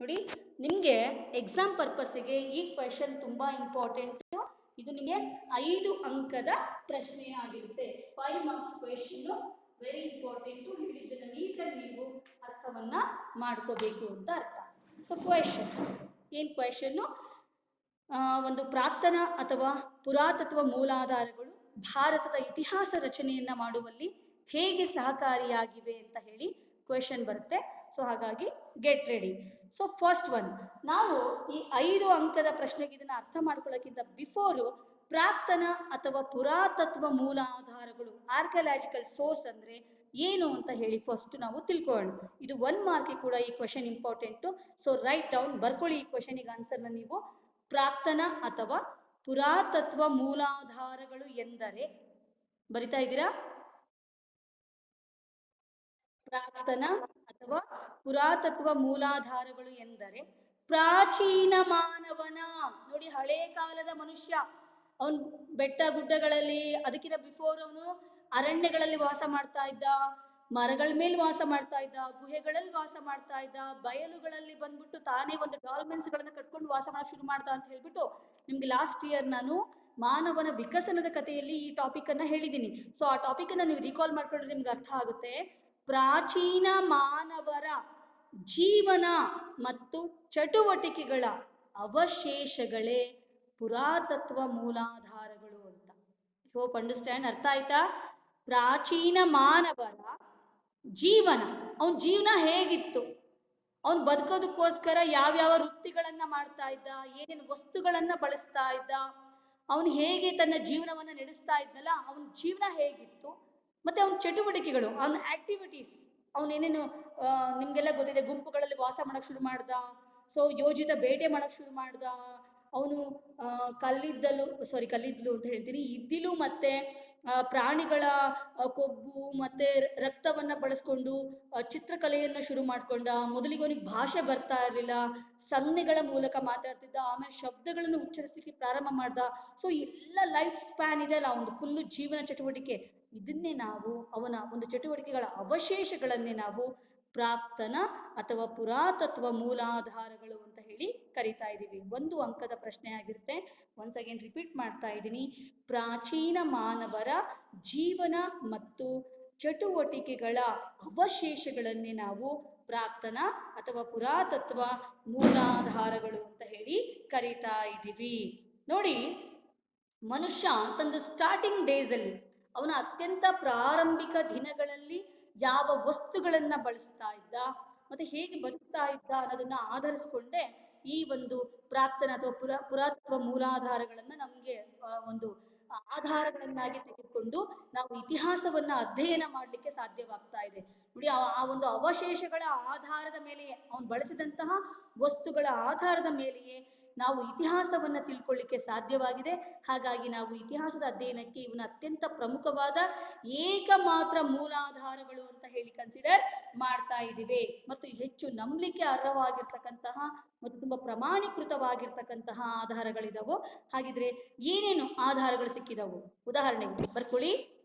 ನೋಡಿ, ನಿಮ್ಗೆ ಎಕ್ಸಾಮ್ ಪರ್ಪಸ್ಗೆ ಈ ಕ್ವೆಶ್ಚನ್ ತುಂಬಾ ಇಂಪಾರ್ಟೆಂಟ್. ಇದು ನಿಮಗೆ 5 ಅಂಕದ ಪ್ರಶ್ನೆ ಆಗಿರುತ್ತೆ. 5 ಮಾರ್ಕ್ಸ್ ಕ್ವೆಶ್ಚನ್ ವೆರಿ ಇಂಪಾರ್ಟೆಂಟ್. ಹೇಳಿದ್ದನ್ನ ನೀಟಾಗಿ ನೀವು ಅರ್ಥವನ್ನ ಮಾಡ್ಕೋಬೇಕು ಅಂತ ಅರ್ಥ. ಸೊ ಕ್ವೆಶ್ಚನ್ ಏನ್ ಕ್ವೆಶ್ಚನ್? ಒಂದು ಪ್ರಾಕ್ತನ ಅಥವಾ ಪುರಾತತ್ವ ಮೂಲಾಧಾರಗಳು ಭಾರತದ ಇತಿಹಾಸ ರಚನೆಯನ್ನ ಮಾಡುವಲ್ಲಿ ಹೇಗೆ ಸಹಕಾರಿಯಾಗಿವೆ ಅಂತ ಹೇಳಿ ಕ್ವೆಶ್ಚನ್ ಬರುತ್ತೆ. ಸೊ ಹಾಗಾಗಿ get ready. So first one, ನಾವು ಈ 5 ಅಂಕದ ಪ್ರಶ್ನೆಗೆ ಇದನ್ನ ಅರ್ಥ ಮಾಡ್ಕೊಳ್ಳೋಕ್ಕಿಂತ ಬಿಫೋರ್ ಪ್ರಾಕ್ತನ ಅಥವಾ ಪುರಾತತ್ವ ಮೂಲಾಧಾರಗಳು, ಆರ್ಕಿಯಾಲಜಿಕಲ್ ಸೋರ್ಸ್ ಅಂದ್ರೆ ಏನು ಅಂತ ಹೇಳಿ ಫಸ್ಟ್ ನಾವು ತಿಳ್ಕೊಳ್ಳೋಣ. ಇದು 1 ಮಾರ್ಕ್ ಕೂಡ ಈ question important. So write down, ಬರ್ಕೊಳ್ಳಿ ಈ ಕ್ವೆಶ್ಚನ್ಗೆ ಆನ್ಸರ್ನ ನೀವು. ಪ್ರಾಕ್ತನ ಅಥವಾ ಪುರಾತತ್ವ ಮೂಲಾಧಾರಗಳು ಎಂದರೆ, ಬರಿತಾ ಇದ್ದೀರಾ? ಪ್ರಾಕ್ತನ ಅಥವಾ ಪುರಾತತ್ವ ಮೂಲಾಧಾರಗಳು ಎಂದರೆ ಪ್ರಾಚೀನ ಮಾನವನ, ನೋಡಿ ಹಳೆ ಕಾಲದ ಮನುಷ್ಯ, ಅವನು ಬೆಟ್ಟ ಗುಡ್ಡಗಳಲ್ಲಿ, ಅದಕ್ಕಿಂತ ಬಿಫೋರ್ ಅವನು ಅರಣ್ಯಗಳಲ್ಲಿ ವಾಸ ಮಾಡ್ತಾ ಇದ್ದ, ಮರಗಳ ಮೇಲೆ ವಾಸ ಮಾಡ್ತಾ ಇದ್ದ, ಗುಹೆಗಳಲ್ಲಿ ವಾಸ ಮಾಡ್ತಾ ಇದ್ದ, ಬಯಲುಗಳಲ್ಲಿ ಬಂದ್ಬಿಟ್ಟು ತಾನೇ ಒಂದು ಡಾಲ್ಮೆನ್ಸ್ ಗಳನ್ನ ಕಟ್ಕೊಂಡು ವಾಸ ಮಾಡಕ್ ಶುರು ಮಾಡ್ತಾ ಅಂತ ಹೇಳ್ಬಿಟ್ಟು ನಿಮ್ಗೆ ಲಾಸ್ಟ್ ಇಯರ್ ನಾನು ಮಾನವನ ವಿಕಸನದ ಕಥೆಯಲ್ಲಿ ಈ ಟಾಪಿಕ್ ಅನ್ನ ಹೇಳಿದ್ದೀನಿ. ಸೊ ಆ ಟಾಪಿಕ್ ಅನ್ನ ನೀವು ರಿಕಾಲ್ ಮಾಡ್ಕೊಂಡ್ರೆ ನಿಮ್ಗೆ ಅರ್ಥ ಆಗುತ್ತೆ. ಪ್ರಾಚೀನ ಮಾನವರ ಜೀವನ ಮತ್ತು ಚಟುವಟಿಕೆಗಳ ಅವಶೇಷಗಳೇ ಪುರಾತತ್ವ ಮೂಲಾಧಾರಗಳು ಅಂತ. ಹೋಪ್ ಅಂಡರ್ಸ್ಟ್ಯಾಂಡ್, ಅರ್ಥ ಆಯ್ತಾ? ಪ್ರಾಚೀನ ಮಾನವರ ಜೀವನ, ಅವನ ಜೀವನ ಹೇಗಿತ್ತು, ಅವನು ಬದುಕೋದಕ್ಕೋಸ್ಕರ ಯಾವ್ಯಾವ ವೃತ್ತಿಗಳನ್ನ ಮಾಡ್ತಾ ಇದ್ದ, ಏನೇನು ವಸ್ತುಗಳನ್ನ ಬಳಸ್ತಾ ಇದ್ದ, ಅವನು ಹೇಗೆ ತನ್ನ ಜೀವನವನ್ನ ನಡೆಸ್ತಾ ಇದ್ನಲ್ಲ, ಅವನ ಜೀವನ ಹೇಗಿತ್ತು, ಮತ್ತೆ ಅವನ ಚಟುವಟಿಕೆಗಳು, ಅವನ ಆಕ್ಟಿವಿಟೀಸ್, ಅವನೇನೇನು ನಿಮ್ಗೆಲ್ಲ ಗೊತ್ತಿದೆ, ಗುಂಪುಗಳಲ್ಲಿ ವಾಸ ಮಾಡಕ್ ಶುರು ಮಾಡ್ದ, ಸೊ ಯೋಜಿತ ಬೇಟೆ ಮಾಡಕ್ ಶುರು ಮಾಡ್ದ, ಅವನು ಕಲ್ಲಿದ್ದಲು ಅಂತ ಹೇಳ್ತೀನಿ, ಇದ್ದಿಲು ಮತ್ತೆ ಪ್ರಾಣಿಗಳ ಕೊಬ್ಬು ಮತ್ತೆ ರಕ್ತವನ್ನ ಬಳಸ್ಕೊಂಡು ಚಿತ್ರಕಲೆಯನ್ನ ಶುರು ಮಾಡ್ಕೊಂಡ. ಮೊದಲಿಗೆ ಅವನಿಗೆ ಭಾಷೆ ಬರ್ತಾ ಇರ್ಲಿಲ್ಲ, ಸಂಜ್ಞೆಗಳ ಮೂಲಕ ಮಾತಾಡ್ತಿದ್ದ, ಆಮೇಲೆ ಶಬ್ದಗಳನ್ನು ಉಚ್ಚರಿಸಲಿಕ್ಕೆ ಪ್ರಾರಂಭ ಮಾಡ್ದ. ಸೊ ಎಲ್ಲ ಲೈಫ್ ಸ್ಪ್ಯಾನ್ ಇದೆ ಅಲ್ಲ, ಒಂದು ಫುಲ್ಲು ಜೀವನ ಚಟುವಟಿಕೆ, ಇದನ್ನೇ ನಾವು ಅವನ ಒಂದು ಚಟುವಟಿಕೆಗಳ ಅವಶೇಷಗಳನ್ನೇ ನಾವು ಪ್ರಾಕ್ತನ ಅಥವಾ ಪುರಾತತ್ವ ಮೂಲಾಧಾರಗಳು ಅಂತ ಹೇಳಿ ಕರಿತಾ ಇದ್ದೀವಿ. 1 ಅಂಕದ ಪ್ರಶ್ನೆ ಆಗಿರುತ್ತೆ. ಒನ್ಸ್ ಅಗೇನ್ ರಿಪೀಟ್ ಮಾಡ್ತಾ ಇದ್ದೀನಿ, ಪ್ರಾಚೀನ ಮಾನವರ ಜೀವನ ಮತ್ತು ಚಟುವಟಿಕೆಗಳ ಅವಶೇಷಗಳನ್ನೇ ನಾವು ಪ್ರಾಕ್ತನ ಅಥವಾ ಪುರಾತತ್ವ ಮೂಲಾಧಾರಗಳು ಅಂತ ಹೇಳಿ ಕರಿತಾ ಇದ್ದೀವಿ. ನೋಡಿ, ಮನುಷ್ಯ ತನ್ನ ಸ್ಟಾರ್ಟಿಂಗ್ ಡೇಸ್ ಅಲ್ಲಿ, ಅವನ ಅತ್ಯಂತ ಪ್ರಾರಂಭಿಕ ದಿನಗಳಲ್ಲಿ ಯಾವ ವಸ್ತುಗಳನ್ನ ಬಳಸ್ತಾ ಇದ್ದ ಮತ್ತೆ ಹೇಗೆ ಬದುಕ್ತಾ ಇದ್ದ ಅನ್ನೋದನ್ನ ಆಧರಿಸ್ಕೊಂಡೆ ಈ ಒಂದು ಪ್ರಾಕ್ತನ ಅಥವಾ ಪುರಾತತ್ವ ಮೂಲಾಧಾರಗಳನ್ನ ನಮ್ಗೆ ಒಂದು ಆಧಾರಗಳನ್ನಾಗಿ ತೆಗೆದುಕೊಂಡು ನಾವು ಇತಿಹಾಸವನ್ನ ಅಧ್ಯಯನ ಮಾಡ್ಲಿಕ್ಕೆ ಸಾಧ್ಯವಾಗ್ತಾ ಇದೆ. ನೋಡಿ, ಆ ಒಂದು ಅವಶೇಷಗಳ ಆಧಾರದ ಮೇಲೆಯೇ, ಅವನು ಬಳಸಿದಂತಹ ವಸ್ತುಗಳ ಆಧಾರದ ಮೇಲೆಯೇ ನಾವು ಇತಿಹಾಸವನ್ನ ತಿಳ್ಕೊಳ್ಳಿಕ್ಕೆ ಸಾಧ್ಯವಾಗಿದೆ. ಹಾಗಾಗಿ ನಾವು ಇತಿಹಾಸದ ಅಧ್ಯಯನಕ್ಕೆ ಇವನ ಅತ್ಯಂತ ಪ್ರಮುಖವಾದ ಏಕಮಾತ್ರ ಮೂಲಾಧಾರಗಳು ಅಂತ ಹೇಳಿ ಕನ್ಸಿಡರ್ ಮಾಡ್ತಾ ಇದ್ದೀವಿ. ಮತ್ತು ಹೆಚ್ಚು ನಂಬಲಿಕ್ಕೆ ಅರ್ಹವಾಗಿರ್ತಕ್ಕಂತಹ ಮತ್ತು ತುಂಬಾ ಪ್ರಮಾಣೀಕೃತವಾಗಿರ್ತಕ್ಕಂತಹ ಆಧಾರಗಳಿದಾವೋ. ಹಾಗಿದ್ರೆ ಏನೇನು ಆಧಾರಗಳು ಸಿಕ್ಕಿದವು ಉದಾಹರಣೆಗೆ ಬರ್ಕೊಳ್ಳಿ,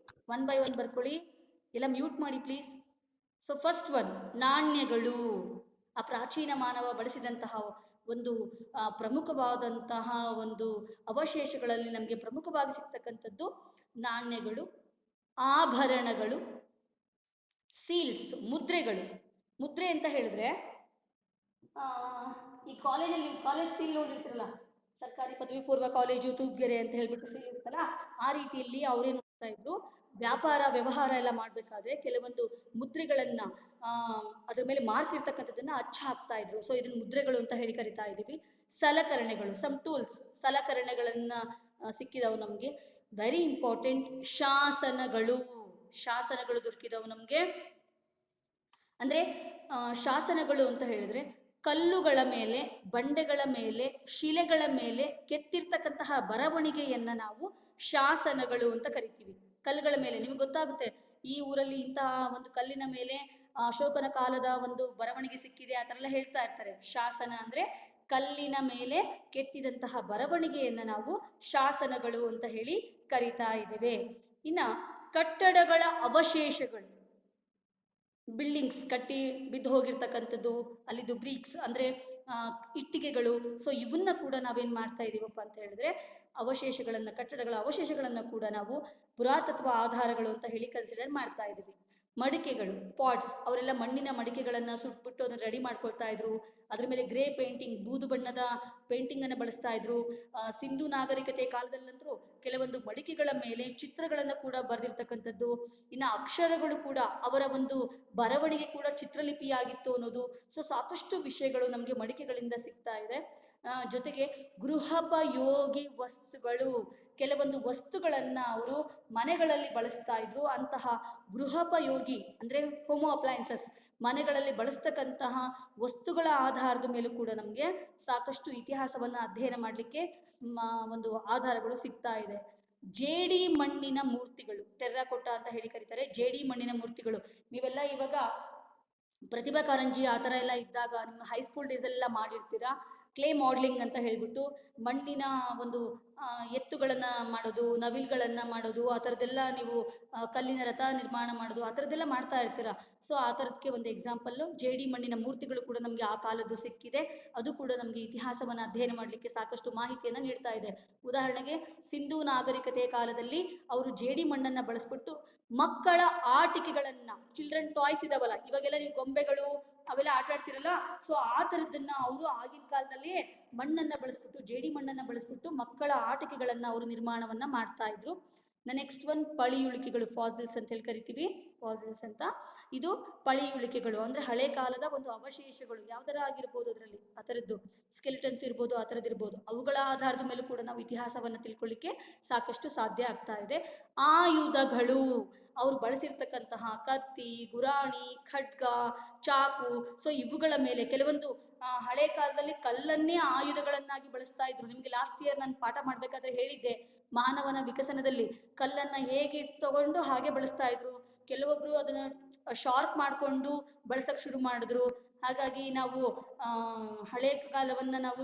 1 by 1 ಬರ್ಕೊಳ್ಳಿ, ಎಲ್ಲ ಮ್ಯೂಟ್ ಮಾಡಿ ಪ್ಲೀಸ್. ಸೊ ಫಸ್ಟ್ ಒನ್, ನಾಣ್ಯಗಳು. ಆ ಪ್ರಾಚೀನ ಮಾನವ ಬಳಸಿದಂತಹ ಒಂದು ಪ್ರಮುಖವಾದಂತಹ ಒಂದು ಅವಶೇಷಗಳಲ್ಲಿ ನಮಗೆ ಪ್ರಮುಖವಾಗಿ ಸಿಗ್ತಕ್ಕಂಥದ್ದು ನಾಣ್ಯಗಳು, ಆಭರಣಗಳು, ಸೀಲ್ಸ್, ಮುದ್ರೆಗಳು. ಮುದ್ರೆ ಅಂತ ಹೇಳಿದ್ರೆ ಈ ಕಾಲೇಜ್ ಸೀಲ್ ನೋಡಿರ್ತಿರಲ್ಲ, ಪದವಿ ಪೂರ್ವ ಕಾಲೇಜು ತೂಪ್ಗೆರೆ ಅಂತ ಹೇಳ್ಬಿಟ್ಟು ಇರುತ್ತಲ್ಲ, ಆ ರೀತಿಯಲ್ಲಿ ಅವ್ರೇನ್ ಮಾಡ್ತಾ ಇದ್ರು, ವ್ಯಾಪಾರ ವ್ಯವಹಾರ ಎಲ್ಲ ಮಾಡ್ಬೇಕಾದ್ರೆ ಕೆಲವೊಂದು ಮುದ್ರೆಗಳನ್ನ ಅದ್ರ ಮೇಲೆ ಮಾರ್ಕ್ ಇರ್ತಕ್ಕಂಥದ್ದನ್ನ ಅಚ್ಚ ಹಾಕ್ತಾ ಇದ್ರು. ಸೊ ಇದನ್ನ ಮುದ್ರೆಗಳು ಅಂತ ಹೇಳಿ ಕರಿತಾ ಇದೀವಿ. ಸಲಕರಣೆಗಳು, ಸಮ್ ಟೂಲ್ಸ್, ಸಲಕರಣೆಗಳನ್ನ ಸಿಕ್ಕಿದವು ನಮ್ಗೆ. ವೆರಿ ಇಂಪಾರ್ಟೆಂಟ್, ಶಾಸನಗಳು. ಶಾಸನಗಳು ದೊರಕಿದವು ನಮ್ಗೆ. ಅಂದ್ರೆ ಶಾಸನಗಳು ಅಂತ ಹೇಳಿದ್ರೆ ಕಲ್ಲುಗಳ ಮೇಲೆ, ಬಂಡೆಗಳ ಮೇಲೆ, ಶಿಲೆಗಳ ಮೇಲೆ ಕೆತ್ತಿರ್ತಕ್ಕಂತಹ ಬರವಣಿಗೆಯನ್ನ ನಾವು ಶಾಸನಗಳು ಅಂತ ಕರಿತೀವಿ. ಕಲ್ಲುಗಳ ಮೇಲೆ ನಿಮ್ಗೆ ಗೊತ್ತಾಗುತ್ತೆ, ಈ ಊರಲ್ಲಿ ಇಂತಹ ಒಂದು ಕಲ್ಲಿನ ಮೇಲೆ ಅಶೋಕನ ಕಾಲದ ಒಂದು ಬರವಣಿಗೆ ಸಿಕ್ಕಿದೆ, ಆ ಥರ ಎಲ್ಲ ಹೇಳ್ತಾ ಇರ್ತಾರೆ. ಶಾಸನ ಅಂದ್ರೆ ಕಲ್ಲಿನ ಮೇಲೆ ಕೆತ್ತಿದಂತಹ ಬರವಣಿಗೆಯನ್ನ ನಾವು ಶಾಸನಗಳು ಅಂತ ಹೇಳಿ ಕರಿತಾ ಇದ್ದೇವೆ. ಇನ್ನ ಕಟ್ಟಡಗಳ ಅವಶೇಷಗಳು, ಬಿಲ್ಡಿಂಗ್ಸ್ ಕಟ್ಟಿ ಬಿದ್ದು ಹೋಗಿರ್ತಕ್ಕಂಥದ್ದು, ಅಲ್ಲಿದ್ದು ಬ್ರೀಕ್ಸ್ ಅಂದ್ರೆ ಇಟ್ಟಿಗೆಗಳು. ಸೊ ಇವನ್ನ ಕೂಡ ನಾವೇನ್ ಮಾಡ್ತಾ ಇದೀವಪ್ಪ ಅಂತ ಹೇಳಿದ್ರೆ ಅವಶೇಷಗಳನ್ನ, ಕಟ್ಟಡಗಳ ಅವಶೇಷಗಳನ್ನ ಕೂಡ ನಾವು ಪುರಾತತ್ವ ಆಧಾರಗಳು ಅಂತ ಹೇಳಿ ಕನ್ಸಿಡರ್ ಮಾಡ್ತಾ ಇದೀವಿ. ಮಡಿಕೆಗಳು, ಪಾಟ್ಸ್, ಅವರೆಲ್ಲ ಮಣ್ಣಿನ ಮಡಿಕೆಗಳನ್ನ ಸುಟ್ಬಿಟ್ಟು ಅದನ್ನ ರೆಡಿ ಮಾಡ್ಕೊಳ್ತಾ ಇದ್ರು. ಅದ್ರ ಮೇಲೆ ಗ್ರೇ ಪೇಂಟಿಂಗ್, ಬೂದು ಬಣ್ಣದ ಪೇಂಟಿಂಗ್ ಅನ್ನ ಬಳಸ್ತಾ ಇದ್ರು. ಸಿಂಧು ನಾಗರಿಕತೆ ಕಾಲದಲ್ಲಂತೂ ಕೆಲವೊಂದು ಮಡಿಕೆಗಳ ಮೇಲೆ ಚಿತ್ರಗಳನ್ನ ಕೂಡ ಬರೆದಿರ್ತಕ್ಕಂಥದ್ದು. ಇನ್ನು ಅಕ್ಷರಗಳು ಕೂಡ, ಅವರ ಒಂದು ಬರವಣಿಗೆ ಕೂಡ ಚಿತ್ರಲಿಪಿಯಾಗಿತ್ತು ಅನ್ನೋದು. ಸೊ ಸಾಕಷ್ಟು ವಿಷಯಗಳು ನಮ್ಗೆ ಮಡಿಕೆಗಳಿಂದ ಸಿಗ್ತಾ ಇದೆ. ಜೊತೆಗೆ ಗೃಹೋಪಯೋಗಿ ವಸ್ತುಗಳು, ಕೆಲವೊಂದು ವಸ್ತುಗಳನ್ನ ಅವರು ಮನೆಗಳಲ್ಲಿ ಬಳಸ್ತಾ ಇದ್ರು. ಅಂತಹ ಗೃಹೋಪಯೋಗಿ ಅಂದ್ರೆ ಹೋಮೋ ಅಪ್ಲಯನ್ಸಸ್, ಮನೆಗಳಲ್ಲಿ ಬಳಸ್ತಕ್ಕಂತಹ ವಸ್ತುಗಳ ಆಧಾರದ ಮೇಲೂ ಕೂಡ ನಮ್ಗೆ ಸಾಕಷ್ಟು ಇತಿಹಾಸವನ್ನ ಅಧ್ಯಯನ ಮಾಡ್ಲಿಕ್ಕೆ ಒಂದು ಆಧಾರಗಳು ಸಿಗ್ತಾ ಇದೆ. ಜೇಡಿ ಮಣ್ಣಿನ ಮೂರ್ತಿಗಳು, ಟೆರ್ರಾಕೋಟ ಅಂತ ಹೇಳಿ ಕರೀತಾರೆ. ಜೇಡಿ ಮಣ್ಣಿನ ಮೂರ್ತಿಗಳು ನೀವೆಲ್ಲ ಇವಾಗ ಪ್ರತಿಭಾ ಕಾರಂಜಿ ಆ ಥರ ಎಲ್ಲ ಇದ್ದಾಗ ನಿಮ್ಮ ಹೈಸ್ಕೂಲ್ ಡೇಸ್ ಎಲ್ಲ ಮಾಡಿರ್ತೀರಾ. ಕ್ಲೇ ಮಾಡ್ಲಿಂಗ್ ಅಂತ ಹೇಳ್ಬಿಟ್ಟು ಮಣ್ಣಿನ ಒಂದು ಎತ್ತುಗಳನ್ನ ಮಾಡೋದು, ನವಿಲ್ಗಳನ್ನ ಮಾಡೋದು, ಆ ಥರದ್ದೆಲ್ಲ ನೀವು ಕಲ್ಲಿನ ರಥ ನಿರ್ಮಾಣ ಮಾಡೋದು, ಆ ಥರದ್ದೆಲ್ಲ ಮಾಡ್ತಾ ಇರ್ತೀರಾ. ಸೊ ಆ ಥರದಕ್ಕೆ ಒಂದು ಎಕ್ಸಾಂಪಲ್ಲು ಜೇಡಿ ಮಣ್ಣಿನ ಮೂರ್ತಿಗಳು ಕೂಡ ನಮ್ಗೆ ಆ ಕಾಲದ್ದು ಸಿಕ್ಕಿದೆ. ಅದು ಕೂಡ ನಮ್ಗೆ ಇತಿಹಾಸವನ್ನ ಅಧ್ಯಯನ ಮಾಡ್ಲಿಕ್ಕೆ ಸಾಕಷ್ಟು ಮಾಹಿತಿಯನ್ನ ನೀಡ್ತಾ ಇದೆ. ಉದಾಹರಣೆಗೆ ಸಿಂಧೂ ನಾಗರಿಕತೆಯ ಕಾಲದಲ್ಲಿ ಅವರು ಜೇಡಿ ಮಣ್ಣನ್ನ ಬಳಸ್ಬಿಟ್ಟು ಮಕ್ಕಳ ಆಟಿಕೆಗಳನ್ನ, ಚಿಲ್ಡ್ರನ್ ಟಾಯ್ಸ್ ಇದಾವಲ್ಲ, ಇವಾಗೆಲ್ಲ ನೀವು ಗೊಂಬೆಗಳು ಅವೆಲ್ಲ ಆಟ ಆಡ್ತಿರಲ್ಲ, ಸೊ ಆ ಥರದ್ದನ್ನ ಅವರು ಆಗಿನ ಕಾಲದಲ್ಲಿ ಮಣ್ಣನ್ನ ಬಳಸ್ಬಿಟ್ಟು, ಜೇಡಿ ಮಣ್ಣನ್ನ ಬಳಸ್ಬಿಟ್ಟು ಮಕ್ಕಳ ಆಟಿಕೆಗಳನ್ನ ಅವರು ನಿರ್ಮಾಣವನ್ನ ಮಾಡ್ತಾ ಇದ್ರು. ನೆಕ್ಸ್ಟ್ ಒನ್ ಪಳಿಯುಳಿಕೆಗಳು, ಫಾಸಿಲ್ಸ್ ಅಂತ ಹೇಳಿ ಕರಿತೀವಿ. ಫಾಸಿಲ್ಸ್ ಅಂತ, ಇದು ಪಳಿಯುಳಿಕೆಗಳು ಅಂದ್ರೆ ಹಳೆ ಕಾಲದ ಒಂದು ಅವಶೇಷಗಳು, ಯಾವ್ದರ ಆಗಿರ್ಬೋದು, ಅದರಲ್ಲಿ ಆ ಥರದ್ದು ಸ್ಕೆಲಿಟನ್ಸ್ ಇರ್ಬೋದು, ಆ ಥರದ್ದು ಇರ್ಬೋದು. ಅವುಗಳ ಆಧಾರದ ಮೇಲೂ ಕೂಡ ನಾವು ಇತಿಹಾಸವನ್ನ ತಿಳ್ಕೊಳ್ಳಿಕ್ಕೆ ಸಾಕಷ್ಟು ಸಾಧ್ಯ ಆಗ್ತಾ ಇದೆ. ಆಯುಧಗಳು, ಅವ್ರು ಬಳಸಿರ್ತಕ್ಕಂತಹ ಕತ್ತಿ, ಗುರಾಣಿ, ಖಡ್ಗ, ಚಾಕು, ಸೊ ಇವುಗಳ ಮೇಲೆ ಕೆಲವೊಂದು ಹಳೆ ಕಾಲದಲ್ಲಿ ಕಲ್ಲನ್ನೇ ಆಯುಧಗಳನ್ನಾಗಿ ಬಳಸ್ತಾ ಇದ್ರು. ನಿಮ್ಗೆ ಲಾಸ್ಟ್ ಇಯರ್ ನಾನು ಪಾಠ ಮಾಡ್ಬೇಕಾದ್ರೆ ಹೇಳಿದ್ದೆ, ಮಾನವನ ವಿಕಸನದಲ್ಲಿ ಕಲ್ಲನ್ನ ಹೇಗೆ ತಗೊಂಡು ಹಾಗೆ ಬಳಸ್ತಾ ಇದ್ರು. ಕೆಲವೊಬ್ರು ಅದನ್ನ ಶಾರ್ಪ್ ಮಾಡ್ಕೊಂಡು ಬಳಸಕ್ ಶುರು ಮಾಡಿದ್ರು. ಹಾಗಾಗಿ ನಾವು ಹಳೆ ಕಾಲವನ್ನ ನಾವು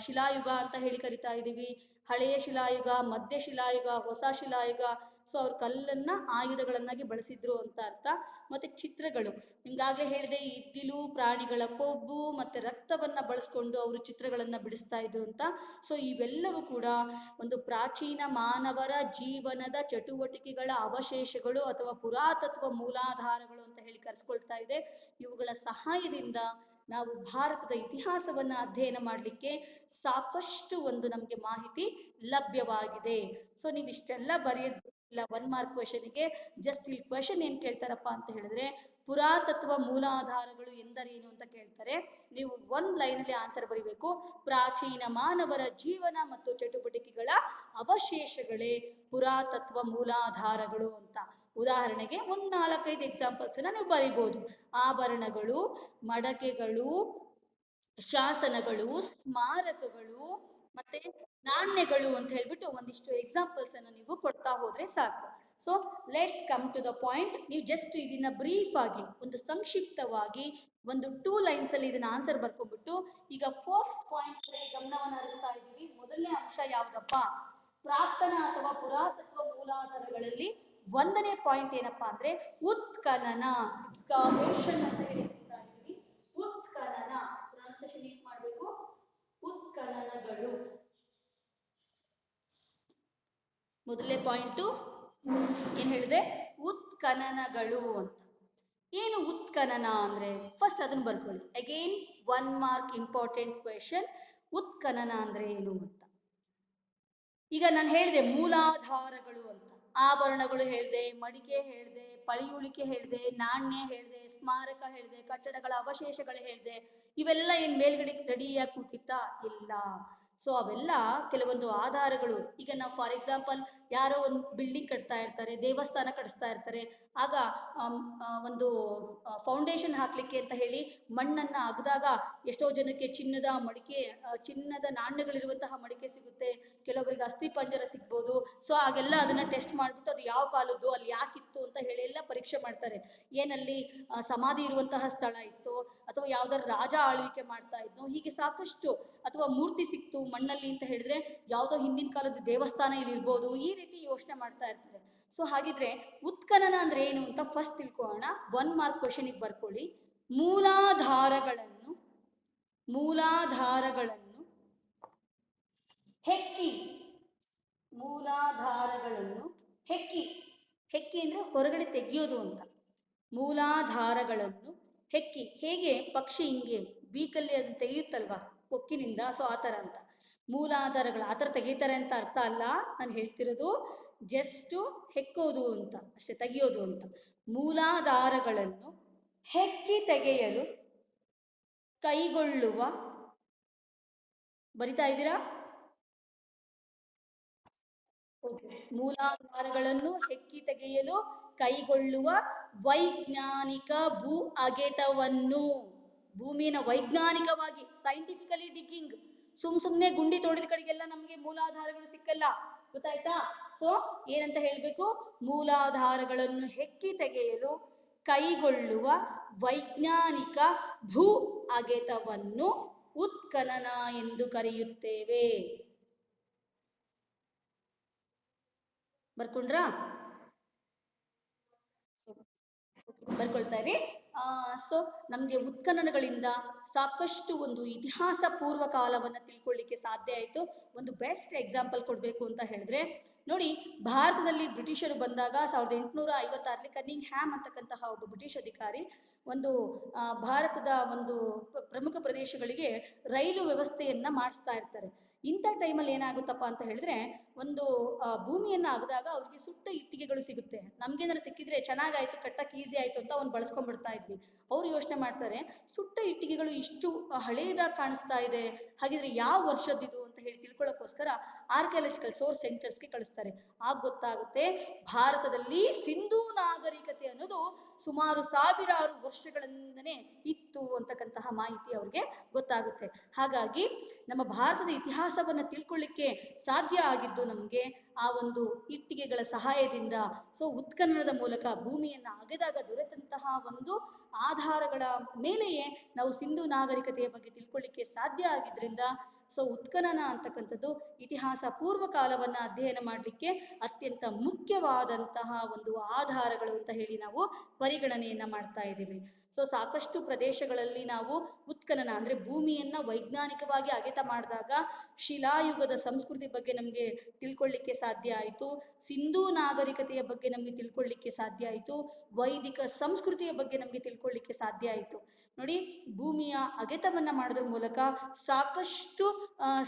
ಶಿಲಾಯುಗ ಅಂತ ಹೇಳಿ ಕರಿತಾ ಇದೀವಿ. ಹಳೆಯ ಶಿಲಾಯುಗ, ಮಧ್ಯ ಶಿಲಾಯುಗ, ಹೊಸ ಶಿಲಾಯುಗ. ಸೊ ಅವ್ರು ಕಲ್ಲನ್ನ ಆಯುಧಗಳನ್ನಾಗಿ ಬಳಸಿದ್ರು ಅಂತ ಅರ್ಥ. ಮತ್ತೆ ಚಿತ್ರಗಳು, ನಿಮ್ಗಾಗ್ಲೇ ಹೇಳಿದೆ, ಇದ್ದಿಲು, ಪ್ರಾಣಿಗಳ ಕೊಬ್ಬು ಮತ್ತೆ ರಕ್ತವನ್ನ ಬಳಸ್ಕೊಂಡು ಅವರು ಚಿತ್ರಗಳನ್ನ ಬಿಡಿಸ್ತಾ ಇದ್ರು ಅಂತ. ಸೊ ಇವೆಲ್ಲವೂ ಕೂಡ ಒಂದು ಪ್ರಾಚೀನ ಮಾನವರ ಜೀವನದ ಚಟುವಟಿಕೆಗಳ ಅವಶೇಷಗಳು ಅಥವಾ ಪುರಾತತ್ವ ಮೂಲಾಧಾರಗಳು ಅಂತ ಹೇಳಿ ಕರೆಸ್ಕೊಳ್ತಾ ಇದೆ. ಇವುಗಳ ಸಹಾಯದಿಂದ ನಾವು ಭಾರತದ ಇತಿಹಾಸವನ್ನ ಅಧ್ಯಯನ ಮಾಡ್ಲಿಕ್ಕೆ ಸಾಕಷ್ಟು ಒಂದು ನಮ್ಗೆ ಮಾಹಿತಿ ಲಭ್ಯವಾಗಿದೆ. ಸೊ ನೀವು ಇಷ್ಟೆಲ್ಲ ಬರೆಯೋದು ಇಲ್ಲ 1 ಮಾರ್ಕ್ ಕ್ವೆಶನ್ಗೆ. ಜಸ್ಟ್ ಇಲ್ಲಿ ಕ್ವೆಶನ್ ಏನ್ ಕೇಳ್ತಾರಪ್ಪ ಅಂತ ಹೇಳಿದ್ರೆ, ಪುರಾತತ್ವ ಮೂಲಾಧಾರಗಳು ಎಂದರೇನು ಅಂತ ಕೇಳ್ತಾರೆ. ನೀವು 1 ಲೈನಲ್ಲಿ ಆನ್ಸರ್ ಬರೀಬೇಕು. ಪ್ರಾಚೀನ ಮಾನವರ ಜೀವನ ಮತ್ತು ಚಟುವಟಿಕೆಗಳ ಅವಶೇಷಗಳೇ ಪುರಾತತ್ವ ಮೂಲಾಧಾರಗಳು ಅಂತ. ಉದಾಹರಣೆಗೆ 4-5 ಎಕ್ಸಾಂಪಲ್ಸ್ ನೀವು ಬರೀಬಹುದು. ಆಭರಣಗಳು, ಮಡಕೆಗಳು, ಶಾಸನಗಳು, ಸ್ಮಾರಕಗಳು ಮತ್ತೆ ನಾಣ್ಯಗಳು ಅಂತ ಹೇಳ್ಬಿಟ್ಟು ಒಂದಿಷ್ಟು ಎಕ್ಸಾಂಪಲ್ಸ್ ಅನ್ನು ನೀವು ಕೊಡ್ತಾ ಹೋದ್ರೆ ಸಾಕು. So let's come to the point. ನೀವು ಜಸ್ಟ್ ಇದನ್ನ ಬ್ರೀಫ್ ಆಗಿ, ಒಂದು ಸಂಕ್ಷಿಪ್ತವಾಗಿ ಒಂದು 2 ಲೈನ್ಸ್ ಅಲ್ಲಿ ಇದನ್ನ ಆನ್ಸರ್ ಬರ್ಕೊಂಡ್ಬಿಟ್ಟು ಈಗ 4th ಪಾಯಿಂಟ್ ಗಮನವನ್ನ ಹರಿಸ್ತಾ ಇದ್ದೀವಿ. ಮೊದಲನೇ ಅಂಶ ಯಾವ್ದಪ್ಪ? ಪ್ರಾಕ್ತನ ಅಥವಾ ಪುರಾತತ್ವ ಮೂಲಾಧಾರಗಳಲ್ಲಿ 1ನೇ ಪಾಯಿಂಟ್ ಏನಪ್ಪಾ ಅಂದ್ರೆ ಉತ್ಖನನ, ಎಕ್ಸ್ಕಾವೇಷನ್ ಅಂತ ಹೇಳ್ತಾ ಇದ್ದೀವಿ. ಉತ್ಖನನ ಪ್ರೊನೌನ್ಸಿಯೇಷನ್ ಹೇಗೆ ಮಾಡಬೇಕು? ಉತ್ಖನನಗಳು. ಮೊದಲನೇ ಪಾಯಿಂಟು ಏನ್ ಹೇಳಿದೆ? ಉತ್ಖನನಗಳು ಅಂತ. ಏನು ಉತ್ಖನನ ಅಂದ್ರೆ ಫಸ್ಟ್ ಅದನ್ನ ಬರ್ಕೊಳ್ಳಿ. Again 1 mark important question. ಉತ್ಖನನ ಅಂದ್ರೆ ಏನು ಅಂತ. ಈಗ ನಾನು ಹೇಳಿದೆ ಮೂಲಾಧಾರಗಳು ಅಂತ. ಆಭರಣಗಳು ಹೇಳಿದೆ, ಮಡಿಕೆ ಹೇಳಿದೆ, ಪಳಿಯುಳಿಕೆ ಹೇಳಿದೆ, ನಾಣ್ಯ ಹೇಳಿದೆ, ಸ್ಮಾರಕ ಹೇಳಿದೆ, ಕಟ್ಟಡಗಳ ಅವಶೇಷಗಳು ಹೇಳಿದೆ. ಇವೆಲ್ಲ ಏನ್ ಮೇಲ್ಗಡೆ ರೆಡಿಯಾಗಿ ಕೂತಿತ್ತಾ? ಇಲ್ಲ. ಸೊ ಅವೆಲ್ಲ ಕೆಲವೊಂದು ಆಧಾರಗಳು. ಈಗ ನಾವು ಫಾರ್ ಎಕ್ಸಾಂಪಲ್ ಯಾರೋ ಒಂದು ಬಿಲ್ಡಿಂಗ್ ಕಟ್ತಾ ಇರ್ತಾರೆ, ದೇವಸ್ಥಾನ ಕಟ್ಟಿಸ್ತಾ ಇರ್ತಾರೆ. ಆಗ ಒಂದು ಫೌಂಡೇಶನ್ ಹಾಕ್ಲಿಕ್ಕೆ ಅಂತ ಹೇಳಿ ಮಣ್ಣನ್ನ ಅಗದಾಗ ಎಷ್ಟೋ ಜನಕ್ಕೆ ಚಿನ್ನದ ನಾಣ್ಯಗಳಿರುವಂತಹ ಮಡಿಕೆ ಸಿಗುತ್ತೆ, ಕೆಲವರಿಗೆ ಅಸ್ಥಿ ಪಂಜರ ಸಿಗ್ಬೋದು. ಸೊ ಹಾಗೆಲ್ಲ ಅದನ್ನ ಟೆಸ್ಟ್ ಮಾಡ್ಬಿಟ್ಟು ಅದು ಯಾವ ಕಾಲದ್ದು, ಅಲ್ಲಿ ಯಾಕಿತ್ತು ಅಂತ ಹೇಳಿ ಎಲ್ಲ ಪರೀಕ್ಷೆ ಮಾಡ್ತಾರೆ. ಏನಲ್ಲಿ ಸಮಾಧಿ ಇರುವಂತಹ ಸ್ಥಳ ಇತ್ತು, ಅಥವಾ ಯಾವ್ದಾದ್ರು ರಾಜ ಆಳ್ವಿಕೆ ಮಾಡ್ತಾ ಇದ್ನೋ, ಹೀಗೆ ಸಾಕಷ್ಟು. ಅಥವಾ ಮೂರ್ತಿ ಸಿಕ್ತು ಮಣ್ಣಲ್ಲಿ ಅಂತ ಹೇಳಿದ್ರೆ ಯಾವ್ದೋ ಹಿಂದಿನ ಕಾಲದ ದೇವಸ್ಥಾನ ಇಲ್ಲಿ ಇರ್ಬೋದು, ಈ ರೀತಿ ಯೋಚನೆ ಮಾಡ್ತಾ ಇರ್ತಾರೆ. ಸೊ ಹಾಗಿದ್ರೆ ಉತ್ಖನನ ಅಂದ್ರೆ ಏನು ಅಂತ ಫಸ್ಟ್ ತಿಳ್ಕೊಳ್ಳೋಣ. 1 ಮಾರ್ಕ್ ಕ್ವೆಶ್ಚನ್ ಬರ್ಕೊಳ್ಳಿ. ಮೂಲಾಧಾರಗಳನ್ನು ಹೆಕ್ಕಿ ಅಂದ್ರೆ ಹೊರಗಡೆ ತೆಗೆಯೋದು ಅಂತ. ಮೂಲಾಧಾರಗಳನ್ನು ಹೆಕ್ಕಿ, ಹೇಗೆ ಪಕ್ಷಿ ಹಿಂಗೆ ಬೀಕಲ್ಲಿ ಅದನ್ನ ತೆಗೆಯುತ್ತಲ್ವಾ ಕೊಕ್ಕಿನಿಂದ, ಸೊ ಆತರ ಅಂತ. ಮೂಲಾಧಾರಗಳು ಆತರ ತೆಗೀತಾರೆ ಅಂತ ಅರ್ಥ ಅಲ್ಲ ನಾನು ಹೇಳ್ತಿರೋದು, ಜಸ್ಟ್ ಹೆಕ್ಕೋದು ಅಂತ ಅಷ್ಟೇ, ತೆಗೆಯೋದು ಅಂತ. ಮೂಲಾಧಾರಗಳನ್ನು ಹೆಕ್ಕಿ ತೆಗೆಯಲು ಕೈಗೊಳ್ಳುವ, ಬರಿತಾ ಇದ್ದೀರಾ? ಮೂಲಾಧಾರಗಳನ್ನು ಹೆಕ್ಕಿ ತೆಗೆಯಲು ಕೈಗೊಳ್ಳುವ ವೈಜ್ಞಾನಿಕ ಭೂ ಅಗೆತವನ್ನು, ಭೂಮಿಯನ್ನು ವೈಜ್ಞಾನಿಕವಾಗಿ ಸೈಂಟಿಫಿಕಲಿ ಡಿಗ್ಗಿಂಗ್, ಸುಮ್ನೆ ಗುಂಡಿ ತೋಡಿದ ಕಡೆಗೆಲ್ಲ ನಮ್ಗೆ ಮೂಲಾಧಾರಗಳು ಸಿಕ್ಕಲ್ಲ, ಗೊತ್ತಾಯ್ತಾ? ಸೊ ಏನಂತ ಹೇಳ್ಬೇಕು? ಮೂಲಾಧಾರಗಳನ್ನು ಹೆಕ್ಕಿ ತೆಗೆಯಲು ಕೈಗೊಳ್ಳುವ ವೈಜ್ಞಾನಿಕ ಭೂ ಅಗೆತವನ್ನು ಉತ್ಖನನ ಎಂದು ಕರೆಯುತ್ತೇವೆ. ಬರ್ಕೊಂಡ್ರಾ? ಬರ್ಕೊಳ್ತಾ ಇರಿ. ಸೊ ನಮ್ಗೆ ಉತ್ಖನನಗಳಿಂದ ಸಾಕಷ್ಟು ಒಂದು ಇತಿಹಾಸ ಪೂರ್ವ ಕಾಲವನ್ನ ತಿಳ್ಕೊಳ್ಳಿಕ್ಕೆ ಸಾಧ್ಯ ಆಯ್ತು. ಒಂದು ಬೆಸ್ಟ್ ಎಕ್ಸಾಂಪಲ್ ಕೊಡ್ಬೇಕು ಅಂತ ಹೇಳಿದ್ರೆ ನೋಡಿ, ಭಾರತದಲ್ಲಿ ಬ್ರಿಟಿಷರು ಬಂದಾಗ 1856 ಕನ್ನಿಂಗ್ ಹ್ಯಾಮ್ ಅಂತಕ್ಕಂತಹ ಒಬ್ಬ ಬ್ರಿಟಿಷ್ ಅಧಿಕಾರಿ ಒಂದು ಭಾರತದ ಒಂದು ಪ್ರಮುಖ ಪ್ರದೇಶಗಳಿಗೆ ರೈಲು ವ್ಯವಸ್ಥೆಯನ್ನ ಮಾಡಿಸ್ತಾ ಇರ್ತಾರೆ. ಇಂಥ ಟೈಮಲ್ಲಿ ಏನಾಗುತ್ತಪ್ಪ ಅಂತ ಹೇಳಿದ್ರೆ, ಒಂದು ಭೂಮಿಯನ್ನ ಅಗದಾಗ ಅವ್ರಿಗೆ ಸುಟ್ಟ ಇಟ್ಟಿಗೆಗಳು ಸಿಗುತ್ತೆ. ನಮ್ಗೇನಾದ್ರು ಸಿಕ್ಕಿದ್ರೆ ಚೆನ್ನಾಗಾಯ್ತು, ಕಟ್ಟಕ್ಕೆ ಈಸಿ ಆಯ್ತು ಅಂತ ಅವ್ನು ಬಳಸ್ಕೊಂಡ್ಬಿಡ್ತಾ ಇದ್ವಿ. ಅವ್ರು ಯೋಚನೆ ಮಾಡ್ತಾರೆ, ಸುಟ್ಟ ಇಟ್ಟಿಗೆಗಳು ಇಷ್ಟು ಹಳೇದಾಗಿ ಕಾಣಿಸ್ತಾ ಇದೆ, ಹಾಗಿದ್ರೆ ಯಾವ ವರ್ಷದಿದು ಅಂತ ಹೇಳಿ ತಿಳ್ಕೊಳ್ಳೋಕ್ಕೋಸ್ಕರ ಆರ್ಕಿಯಾಲಜಿಕಲ್ ಸೋರ್ಸ್ ಸೆಂಟರ್ಸ್ಗೆ ಕಳಿಸ್ತಾರೆ. ಆಗ ಗೊತ್ತಾಗುತ್ತೆ, ಭಾರತದಲ್ಲಿ ಸಿಂಧೂ ನಾಗರಿಕತೆ ಅನ್ನೋದು ಸುಮಾರು ಸಾವಿರಾರು ವರ್ಷಗಳಿಂದನೇ ಇತ್ತು ಅಂತಕ್ಕಂತಹ ಮಾಹಿತಿ ಅವ್ರಿಗೆ ಗೊತ್ತಾಗುತ್ತೆ. ಹಾಗಾಗಿ ನಮ್ಮ ಭಾರತದ ಇತಿಹಾಸವನ್ನ ತಿಳ್ಕೊಳ್ಳಿಕ್ಕೆ ಸಾಧ್ಯ ಆಗಿದ್ದು ನಮ್ಗೆ ಆ ಒಂದು ಇಟ್ಟಿಗೆಗಳ ಸಹಾಯದಿಂದ. ಸೊ ಉತ್ಖನನದ ಮೂಲಕ ಭೂಮಿಯನ್ನ ಅಗೆದಾಗ ದೊರೆತಂತಹ ಒಂದು ಆಧಾರಗಳ ಮೇಲೆಯೇ ನಾವು ಸಿಂಧೂ ನಾಗರಿಕತೆಯ ಬಗ್ಗೆ ತಿಳ್ಕೊಳ್ಳಿಕ್ಕೆ ಸಾಧ್ಯ ಆಗಿದ್ರಿಂದ, ಸೊ ಉತ್ಖನನ ಅಂತಕ್ಕಂಥದ್ದು ಇತಿಹಾಸ ಪೂರ್ವ ಕಾಲವನ್ನ ಅಧ್ಯಯನ ಮಾಡಲಿಕ್ಕೆ ಅತ್ಯಂತ ಮುಖ್ಯವಾದಂತಹ ಒಂದು ಆಧಾರಗಳು ಅಂತ ಹೇಳಿ ನಾವು ಪರಿಗಣನೆಯನ್ನ ಮಾಡ್ತಾ ಇದ್ದೀವಿ. ಸೊ ಸಾಕಷ್ಟು ಪ್ರದೇಶಗಳಲ್ಲಿ ನಾವು ಉತ್ಖನನ ಅಂದ್ರೆ ಭೂಮಿಯನ್ನ ವೈಜ್ಞಾನಿಕವಾಗಿ ಅಗೆತ ಮಾಡಿದಾಗ ಶಿಲಾಯುಗದ ಸಂಸ್ಕೃತಿ ಬಗ್ಗೆ ನಮ್ಗೆ ತಿಳ್ಕೊಳ್ಳಿಕ್ಕೆ ಸಾಧ್ಯ ಆಯಿತು, ಸಿಂಧೂ ನಾಗರಿಕತೆಯ ಬಗ್ಗೆ ನಮ್ಗೆ ತಿಳ್ಕೊಳ್ಳಿಕ್ಕೆ ಸಾಧ್ಯ ಆಯಿತು, ವೈದಿಕ ಸಂಸ್ಕೃತಿಯ ಬಗ್ಗೆ ನಮ್ಗೆ ತಿಳ್ಕೊಳ್ಳಿಕ್ಕೆ ಸಾಧ್ಯ ಆಯಿತು. ನೋಡಿ, ಭೂಮಿಯ ಅಗೆತವನ್ನ ಮಾಡೋದ್ರ ಮೂಲಕ ಸಾಕಷ್ಟು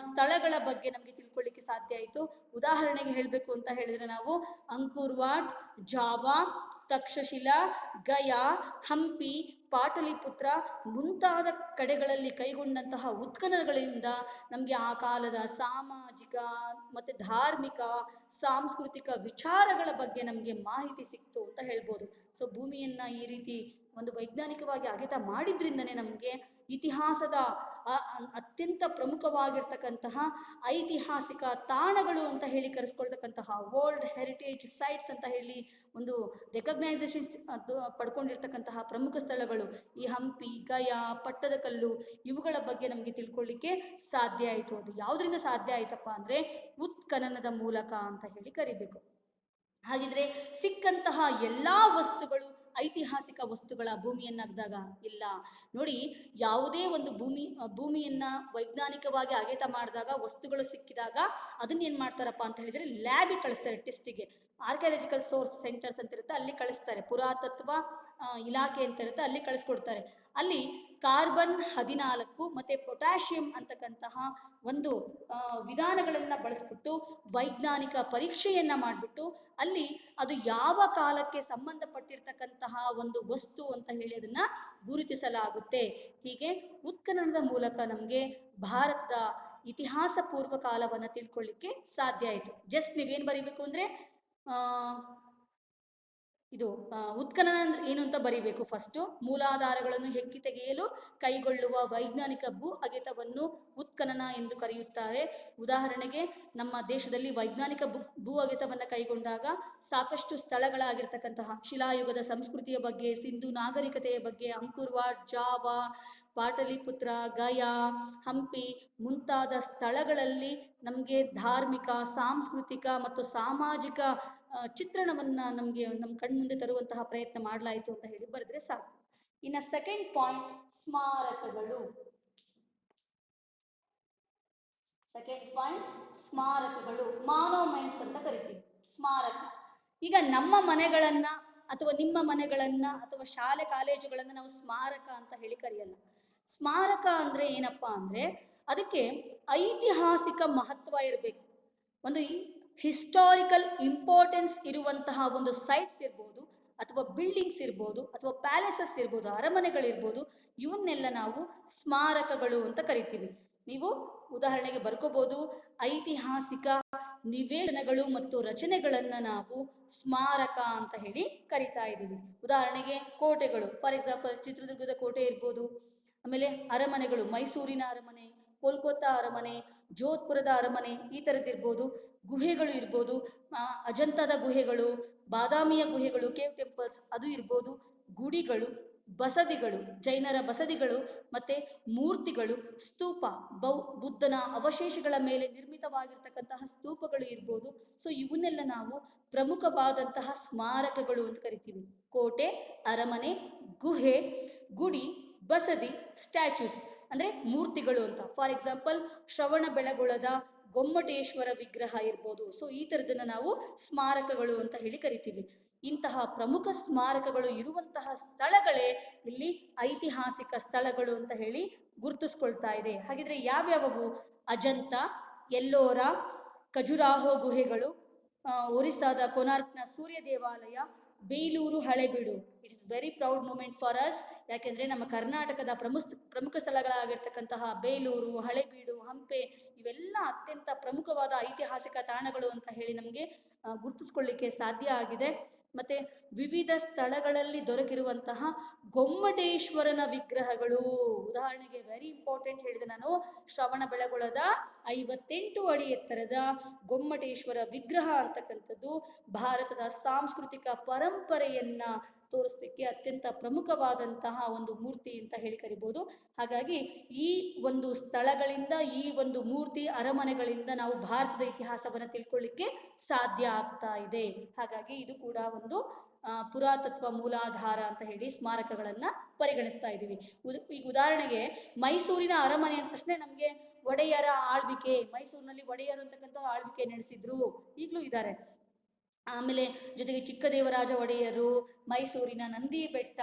ಸ್ಥಳಗಳ ಬಗ್ಗೆ ನಮ್ಗೆ ತಿಳ್ಕೊಳ್ಳಿಕ್ಕೆ ಸಾಧ್ಯ ಆಯಿತು. ಉದಾಹರಣೆಗೆ ಹೇಳ್ಬೇಕು ಅಂತ ಹೇಳಿದ್ರೆ ನಾವು ಅಂಕುರ್ ವಾಟ್, ಜಾವಾ, ತಕ್ಷಶಿಲಾ, ಗಯಾ, ಹಂಪಿ, ಪಾಟಲಿಪುತ್ರ ಮುಂತಾದ ಕಡೆಗಳಲ್ಲಿ ಕೈಗೊಂಡಂತಹ ಉತ್ಖನನಗಳಿಂದ ನಮ್ಗೆ ಆ ಕಾಲದ ಸಾಮಾಜಿಕ ಮತ್ತೆ ಧಾರ್ಮಿಕ ಸಾಂಸ್ಕೃತಿಕ ವಿಚಾರಗಳ ಬಗ್ಗೆ ನಮ್ಗೆ ಮಾಹಿತಿ ಸಿಕ್ತು ಅಂತ ಹೇಳ್ಬೋದು. ಸೊ ಭೂಮಿಯನ್ನ ಈ ರೀತಿ ಒಂದು ವೈಜ್ಞಾನಿಕವಾಗಿ ಅಗೆತ ಮಾಡಿದ್ರಿಂದನೇ ನಮ್ಗೆ ಇತಿಹಾಸದ ಅತ್ಯಂತ ಪ್ರಮುಖವಾಗಿರ್ತಕ್ಕಂತಹ ಐತಿಹಾಸಿಕ ತಾಣಗಳು ಅಂತ ಹೇಳಿ ಕರೆಸ್ಕೊಳ್ತಕ್ಕಂತಹ ವರ್ಲ್ಡ್ ಹೆರಿಟೇಜ್ ಸೈಟ್ಸ್ ಅಂತ ಹೇಳಿ ಒಂದು ರೆಕಗ್ನೈಸೇಷನ್ ಪಡ್ಕೊಂಡಿರ್ತಕ್ಕಂತಹ ಪ್ರಮುಖ ಸ್ಥಳಗಳು ಈ ಹಂಪಿ, ಗಯಾ, ಪಟ್ಟದಕಲ್ಲು, ಇವುಗಳ ಬಗ್ಗೆ ನಮ್ಗೆ ತಿಳ್ಕೊಳ್ಳಿಕ್ಕೆ ಸಾಧ್ಯ ಆಯ್ತು. ಅದು ಯಾವ್ದ್ರಿಂದ ಸಾಧ್ಯ ಆಯ್ತಪ್ಪ ಅಂದ್ರೆ ಉತ್ಖನನದ ಮೂಲಕ ಅಂತ ಹೇಳಿ ಕರಿಬೇಕು. ಹಾಗಿದ್ರೆ ಸಿಕ್ಕಂತಹ ಎಲ್ಲಾ ವಸ್ತುಗಳು ಐತಿಹಾಸಿಕ ವಸ್ತುಗಳ ಭೂಮಿಯನ್ನ ಅಗ್ದಾಗ ಇಲ್ಲ. ನೋಡಿ, ಯಾವುದೇ ಒಂದು ಭೂಮಿಯನ್ನ ವೈಜ್ಞಾನಿಕವಾಗಿ ಅಗೆತ ಮಾಡಿದಾಗ ವಸ್ತುಗಳು ಸಿಕ್ಕಿದಾಗ ಅದನ್ನ ಏನ್ ಮಾಡ್ತಾರಪ್ಪ ಅಂತ ಹೇಳಿದ್ರೆ ಲ್ಯಾಬಿಗೆ ಕಳಿಸ್ತಾರೆ ಟೆಸ್ಟಿಗೆ. ಆರ್ಕಿಯಾಲಜಿಕಲ್ ಸೋರ್ಸ್ ಸೆಂಟರ್ಸ್ ಅಂತ ಇರುತ್ತೆ, ಅಲ್ಲಿ ಕಳಿಸ್ತಾರೆ. ಪುರಾತತ್ವ ಇಲಾಖೆ ಅಂತ ಇರುತ್ತೆ, ಅಲ್ಲಿ ಕಳಿಸ್ಕೊಡ್ತಾರೆ. ಅಲ್ಲಿ ಕಾರ್ಬನ್ 14 ಮತ್ತೆ ಪೊಟ್ಯಾಷಿಯಂ ಅಂತಕ್ಕಂತಹ ಒಂದು ವಿಧಾನಗಳನ್ನ ಬಳಸ್ಬಿಟ್ಟು ವೈಜ್ಞಾನಿಕ ಪರೀಕ್ಷೆಯನ್ನ ಮಾಡಿಬಿಟ್ಟು ಅಲ್ಲಿ ಅದು ಯಾವ ಕಾಲಕ್ಕೆ ಸಂಬಂಧಪಟ್ಟಿರ್ತಕ್ಕಂತಹ ಒಂದು ವಸ್ತು ಅಂತ ಹೇಳಿ ಅದನ್ನ ಗುರುತಿಸಲಾಗುತ್ತೆ. ಹೀಗೆ ಉತ್ಖನನದ ಮೂಲಕ ನಮ್ಗೆ ಭಾರತದ ಇತಿಹಾಸ ಪೂರ್ವ ಕಾಲವನ್ನ ತಿಳ್ಕೊಳ್ಳಿಕ್ಕೆ ಸಾಧ್ಯ ಆಯ್ತು. ಜಸ್ಟ್ ನೀವೇನ್ ಬರೀಬೇಕು ಅಂದ್ರೆ ಇದು ಉತ್ಖನನ ಅಂದ್ರೆ ಏನು ಅಂತ ಬರೀಬೇಕು. ಫಸ್ಟ್ ಮೂಲಾಧಾರಗಳನ್ನು ಹೆಕ್ಕಿ ತೆಗೆಯಲು ಕೈಗೊಳ್ಳುವ ವೈಜ್ಞಾನಿಕ ಭೂ ಅಗೆತವನ್ನು ಉತ್ಖನನ ಎಂದು ಕರೆಯುತ್ತಾರೆ. ಉದಾಹರಣೆಗೆ ನಮ್ಮ ದೇಶದಲ್ಲಿ ವೈಜ್ಞಾನಿಕ ಭೂ ಅಗೆತವನ್ನ ಕೈಗೊಂಡಾಗ ಸಾಕಷ್ಟು ಸ್ಥಳಗಳಾಗಿರ್ತಕ್ಕಂತಹ ಶಿಲಾಯುಗದ ಸಂಸ್ಕೃತಿಯ ಬಗ್ಗೆ, ಸಿಂಧು ನಾಗರಿಕತೆಯ ಬಗ್ಗೆ, ಅಂಕುರ್ವಾಟ್, ಜಾವ, ಪಾಟಲಿಪುತ್ರ, ಗಯಾ, ಹಂಪಿ ಮುಂತಾದ ಸ್ಥಳಗಳಲ್ಲಿ ನಮ್ಗೆ ಧಾರ್ಮಿಕ, ಸಾಂಸ್ಕೃತಿಕ ಮತ್ತು ಸಾಮಾಜಿಕ ಚಿತ್ರಣವನ್ನ ನಮ್ಗೆ ನಮ್ಮ ಕಣ್ಮುಂದೆ ತರುವಂತಹ ಪ್ರಯತ್ನ ಮಾಡಲಾಯಿತು ಅಂತ ಹೇಳಿ ಬರೆದ್ರೆ ಸಾಕು. ಇನ್ನ ಸೆಕೆಂಡ್ ಪಾಯಿಂಟ್, ಸ್ಮಾರಕಗಳು. ಸೆಕೆಂಡ್ ಪಾಯಿಂಟ್, ಸ್ಮಾರಕಗಳು, ಮಾನೋಮೆಂಟ್ಸ್ ಅಂತ ಕರಿತೀವಿ. ಸ್ಮಾರಕ. ಈಗ ನಮ್ಮ ಮನೆಗಳನ್ನ ಅಥವಾ ನಿಮ್ಮ ಮನೆಗಳನ್ನ ಅಥವಾ ಶಾಲೆ ಕಾಲೇಜುಗಳನ್ನ ನಾವು ಸ್ಮಾರಕ ಅಂತ ಹೇಳಿ ಕರೆಯಲ್ಲ. ಸ್ಮಾರಕ ಅಂದ್ರೆ ಏನಪ್ಪಾ ಅಂದ್ರೆ ಅದಕ್ಕೆ ಐತಿಹಾಸಿಕ ಮಹತ್ವ ಇರಬೇಕು. ಒಂದು ಹಿಸ್ಟಾರಿಕಲ್ ಇಂಪಾರ್ಟೆನ್ಸ್ ಇರುವಂತಹ ಒಂದು ಸೈಟ್ಸ್ ಇರ್ಬೋದು, ಅಥವಾ ಬಿಲ್ಡಿಂಗ್ಸ್ ಇರ್ಬೋದು, ಅಥವಾ ಪ್ಯಾಲೇಸಸ್ ಇರ್ಬೋದು, ಅರಮನೆಗಳಿರ್ಬೋದು, ಇವನ್ನೆಲ್ಲ ನಾವು ಸ್ಮಾರಕಗಳು ಅಂತ ಕರಿತೀವಿ. ನೀವು ಉದಾಹರಣೆಗೆ ಬರ್ಕೋಬಹುದು, ಐತಿಹಾಸಿಕ ನಿವೇಶನಗಳು ಮತ್ತು ರಚನೆಗಳನ್ನ ನಾವು ಸ್ಮಾರಕ ಅಂತ ಹೇಳಿ ಕರಿತಾ ಇದ್ದೀವಿ. ಉದಾಹರಣೆಗೆ ಕೋಟೆಗಳು, ಫಾರ್ ಎಕ್ಸಾಂಪಲ್ ಚಿತ್ರದುರ್ಗದ ಕೋಟೆ ಇರ್ಬೋದು, ಆಮೇಲೆ ಅರಮನೆಗಳು, ಮೈಸೂರಿನ ಅರಮನೆ, ಕೋಲ್ಕತ್ತಾ ಅರಮನೆ, ಜೋಧ್ಪುರದ ಅರಮನೆ, ಈ ತರದ್ದಿರ್ಬೋದು. ಗುಹೆಗಳು ಇರ್ಬೋದು, ಅಜಂತಾದ ಗುಹೆಗಳು, ಬಾದಾಮಿಯ ಗುಹೆಗಳು, ಕೇವ್ ಟೆಂಪಲ್ಸ್ ಅದು ಇರ್ಬೋದು. ಗುಡಿಗಳು, ಬಸದಿಗಳು, ಜೈನರ ಬಸದಿಗಳು, ಮತ್ತೆ ಮೂರ್ತಿಗಳು, ಸ್ತೂಪ, ಬುದ್ಧನ ಅವಶೇಷಗಳ ಮೇಲೆ ನಿರ್ಮಿತವಾಗಿರ್ತಕ್ಕಂತಹ ಸ್ತೂಪಗಳು ಇರ್ಬೋದು. ಸೊ ಇವನ್ನೆಲ್ಲ ನಾವು ಪ್ರಮುಖವಾದಂತಹ ಸ್ಮಾರಕಗಳು ಅಂತ ಕರಿತೀವಿ. ಕೋಟೆ, ಅರಮನೆ, ಗುಹೆ, ಗುಡಿ, ಬಸದಿ, ಸ್ಟ್ಯಾಚ್ಯೂಸ್ ಅಂದ್ರೆ ಮೂರ್ತಿಗಳು ಅಂತ. ಫಾರ್ ಎಕ್ಸಾಂಪಲ್ ಶ್ರವಣ ಬೆಳಗೊಳದ ಗೊಮ್ಮಟೇಶ್ವರ ವಿಗ್ರಹ ಇರ್ಬೋದು. ಸೊ ಈ ತರದನ್ನ ನಾವು ಸ್ಮಾರಕಗಳು ಅಂತ ಹೇಳಿ ಕರಿತೀವಿ. ಇಂತಹ ಪ್ರಮುಖ ಸ್ಮಾರಕಗಳು ಇರುವಂತಹ ಸ್ಥಳಗಳೇ ಇಲ್ಲಿ ಐತಿಹಾಸಿಕ ಸ್ಥಳಗಳು ಅಂತ ಹೇಳಿ ಗುರುತಿಸ್ಕೊಳ್ತಾ ಇದೆ. ಹಾಗಿದ್ರೆ ಯಾವ್ಯಾವವು? ಅಜಂತ, ಎಲ್ಲೋರ, ಖಜುರಾಹೋ ಗುಹೆಗಳು, ಒರಿಸ್ಸಾದ ಕೊನಾರ್ಕ್ನ ಸೂರ್ಯ ದೇವಾಲಯ, Belur Halebidu. It is very proud moment for us. ಯಾಕೆಂದ್ರೆ ನಮ್ಮ ಕರ್ನಾಟಕದ ಪ್ರಮುಖ ಸ್ಥಳಗಳಾಗಿರ್ತಕ್ಕಂತಹ ಬೇಲೂರು, ಹಳೆಬೀಡು, ಹಂಪೆ ಇವೆಲ್ಲ ಅತ್ಯಂತ ಪ್ರಮುಖವಾದ ಐತಿಹಾಸಿಕ ತಾಣಗಳು ಅಂತ ಹೇಳಿ ನಮಗೆ ಗುರುತಿಸ್ಕೊಳ್ಳಿಕ್ಕೆ ಸಾಧ್ಯ ಆಗಿದೆ. ಮತ್ತೆ ವಿವಿಧ ಸ್ಥಳಗಳಲ್ಲಿ ದೊರಕಿರುವಂತಹ ಗೊಮ್ಮಟೇಶ್ವರನ ವಿಗ್ರಹಗಳು. ಉದಾಹರಣೆಗೆ ವೆರಿ ಇಂಪಾರ್ಟೆಂಟ್ ಹೇಳಿದೆ ನಾನು, ಶ್ರವಣ ಬೆಳಗೊಳದ 58 ಅಡಿ ಎತ್ತರದ ಗೊಮ್ಮಟೇಶ್ವರ ವಿಗ್ರಹ ಅಂತಕ್ಕಂಥದ್ದು ಭಾರತದ ಸಾಂಸ್ಕೃತಿಕ ಪರಂಪರೆಯನ್ನ ತೋರಿಸ್ಲಿಕ್ಕೆ ಅತ್ಯಂತ ಪ್ರಮುಖವಾದಂತಹ ಒಂದು ಮೂರ್ತಿ ಅಂತ ಹೇಳಿ ಕರಿಬಹುದು. ಹಾಗಾಗಿ ಈ ಒಂದು ಸ್ಥಳಗಳಿಂದ, ಈ ಒಂದು ಮೂರ್ತಿ ಅರಮನೆಗಳಿಂದ ನಾವು ಭಾರತದ ಇತಿಹಾಸವನ್ನ ತಿಳ್ಕೊಳ್ಳಿಕ್ಕೆ ಸಾಧ್ಯ ಆಗ್ತಾ ಇದೆ. ಹಾಗಾಗಿ ಇದು ಕೂಡ ಒಂದು ಪುರಾತತ್ವ ಮೂಲಾಧಾರ ಅಂತ ಹೇಳಿ ಸ್ಮಾರಕಗಳನ್ನ ಪರಿಗಣಿಸ್ತಾ ಇದ್ದೀವಿ. ಈಗ ಉದಾಹರಣೆಗೆ ಮೈಸೂರಿನ ಅರಮನೆ ಅಂದ ತಕ್ಷಣ ನಮ್ಗೆ ಒಡೆಯರ ಆಳ್ವಿಕೆ, ಮೈಸೂರಿನಲ್ಲಿ ಒಡೆಯರು ಅಂತಕ್ಕಂಥ ಆಳ್ವಿಕೆ ನಡೆಸಿದ್ರು, ಈಗಲೂ ಇದ್ದಾರೆ. ಆಮೇಲೆ ಜೊತೆಗೆ ಚಿಕ್ಕದೇವರಾಜ ಒಡೆಯರು, ಮೈಸೂರಿನ ನಂದಿ ಬೆಟ್ಟ,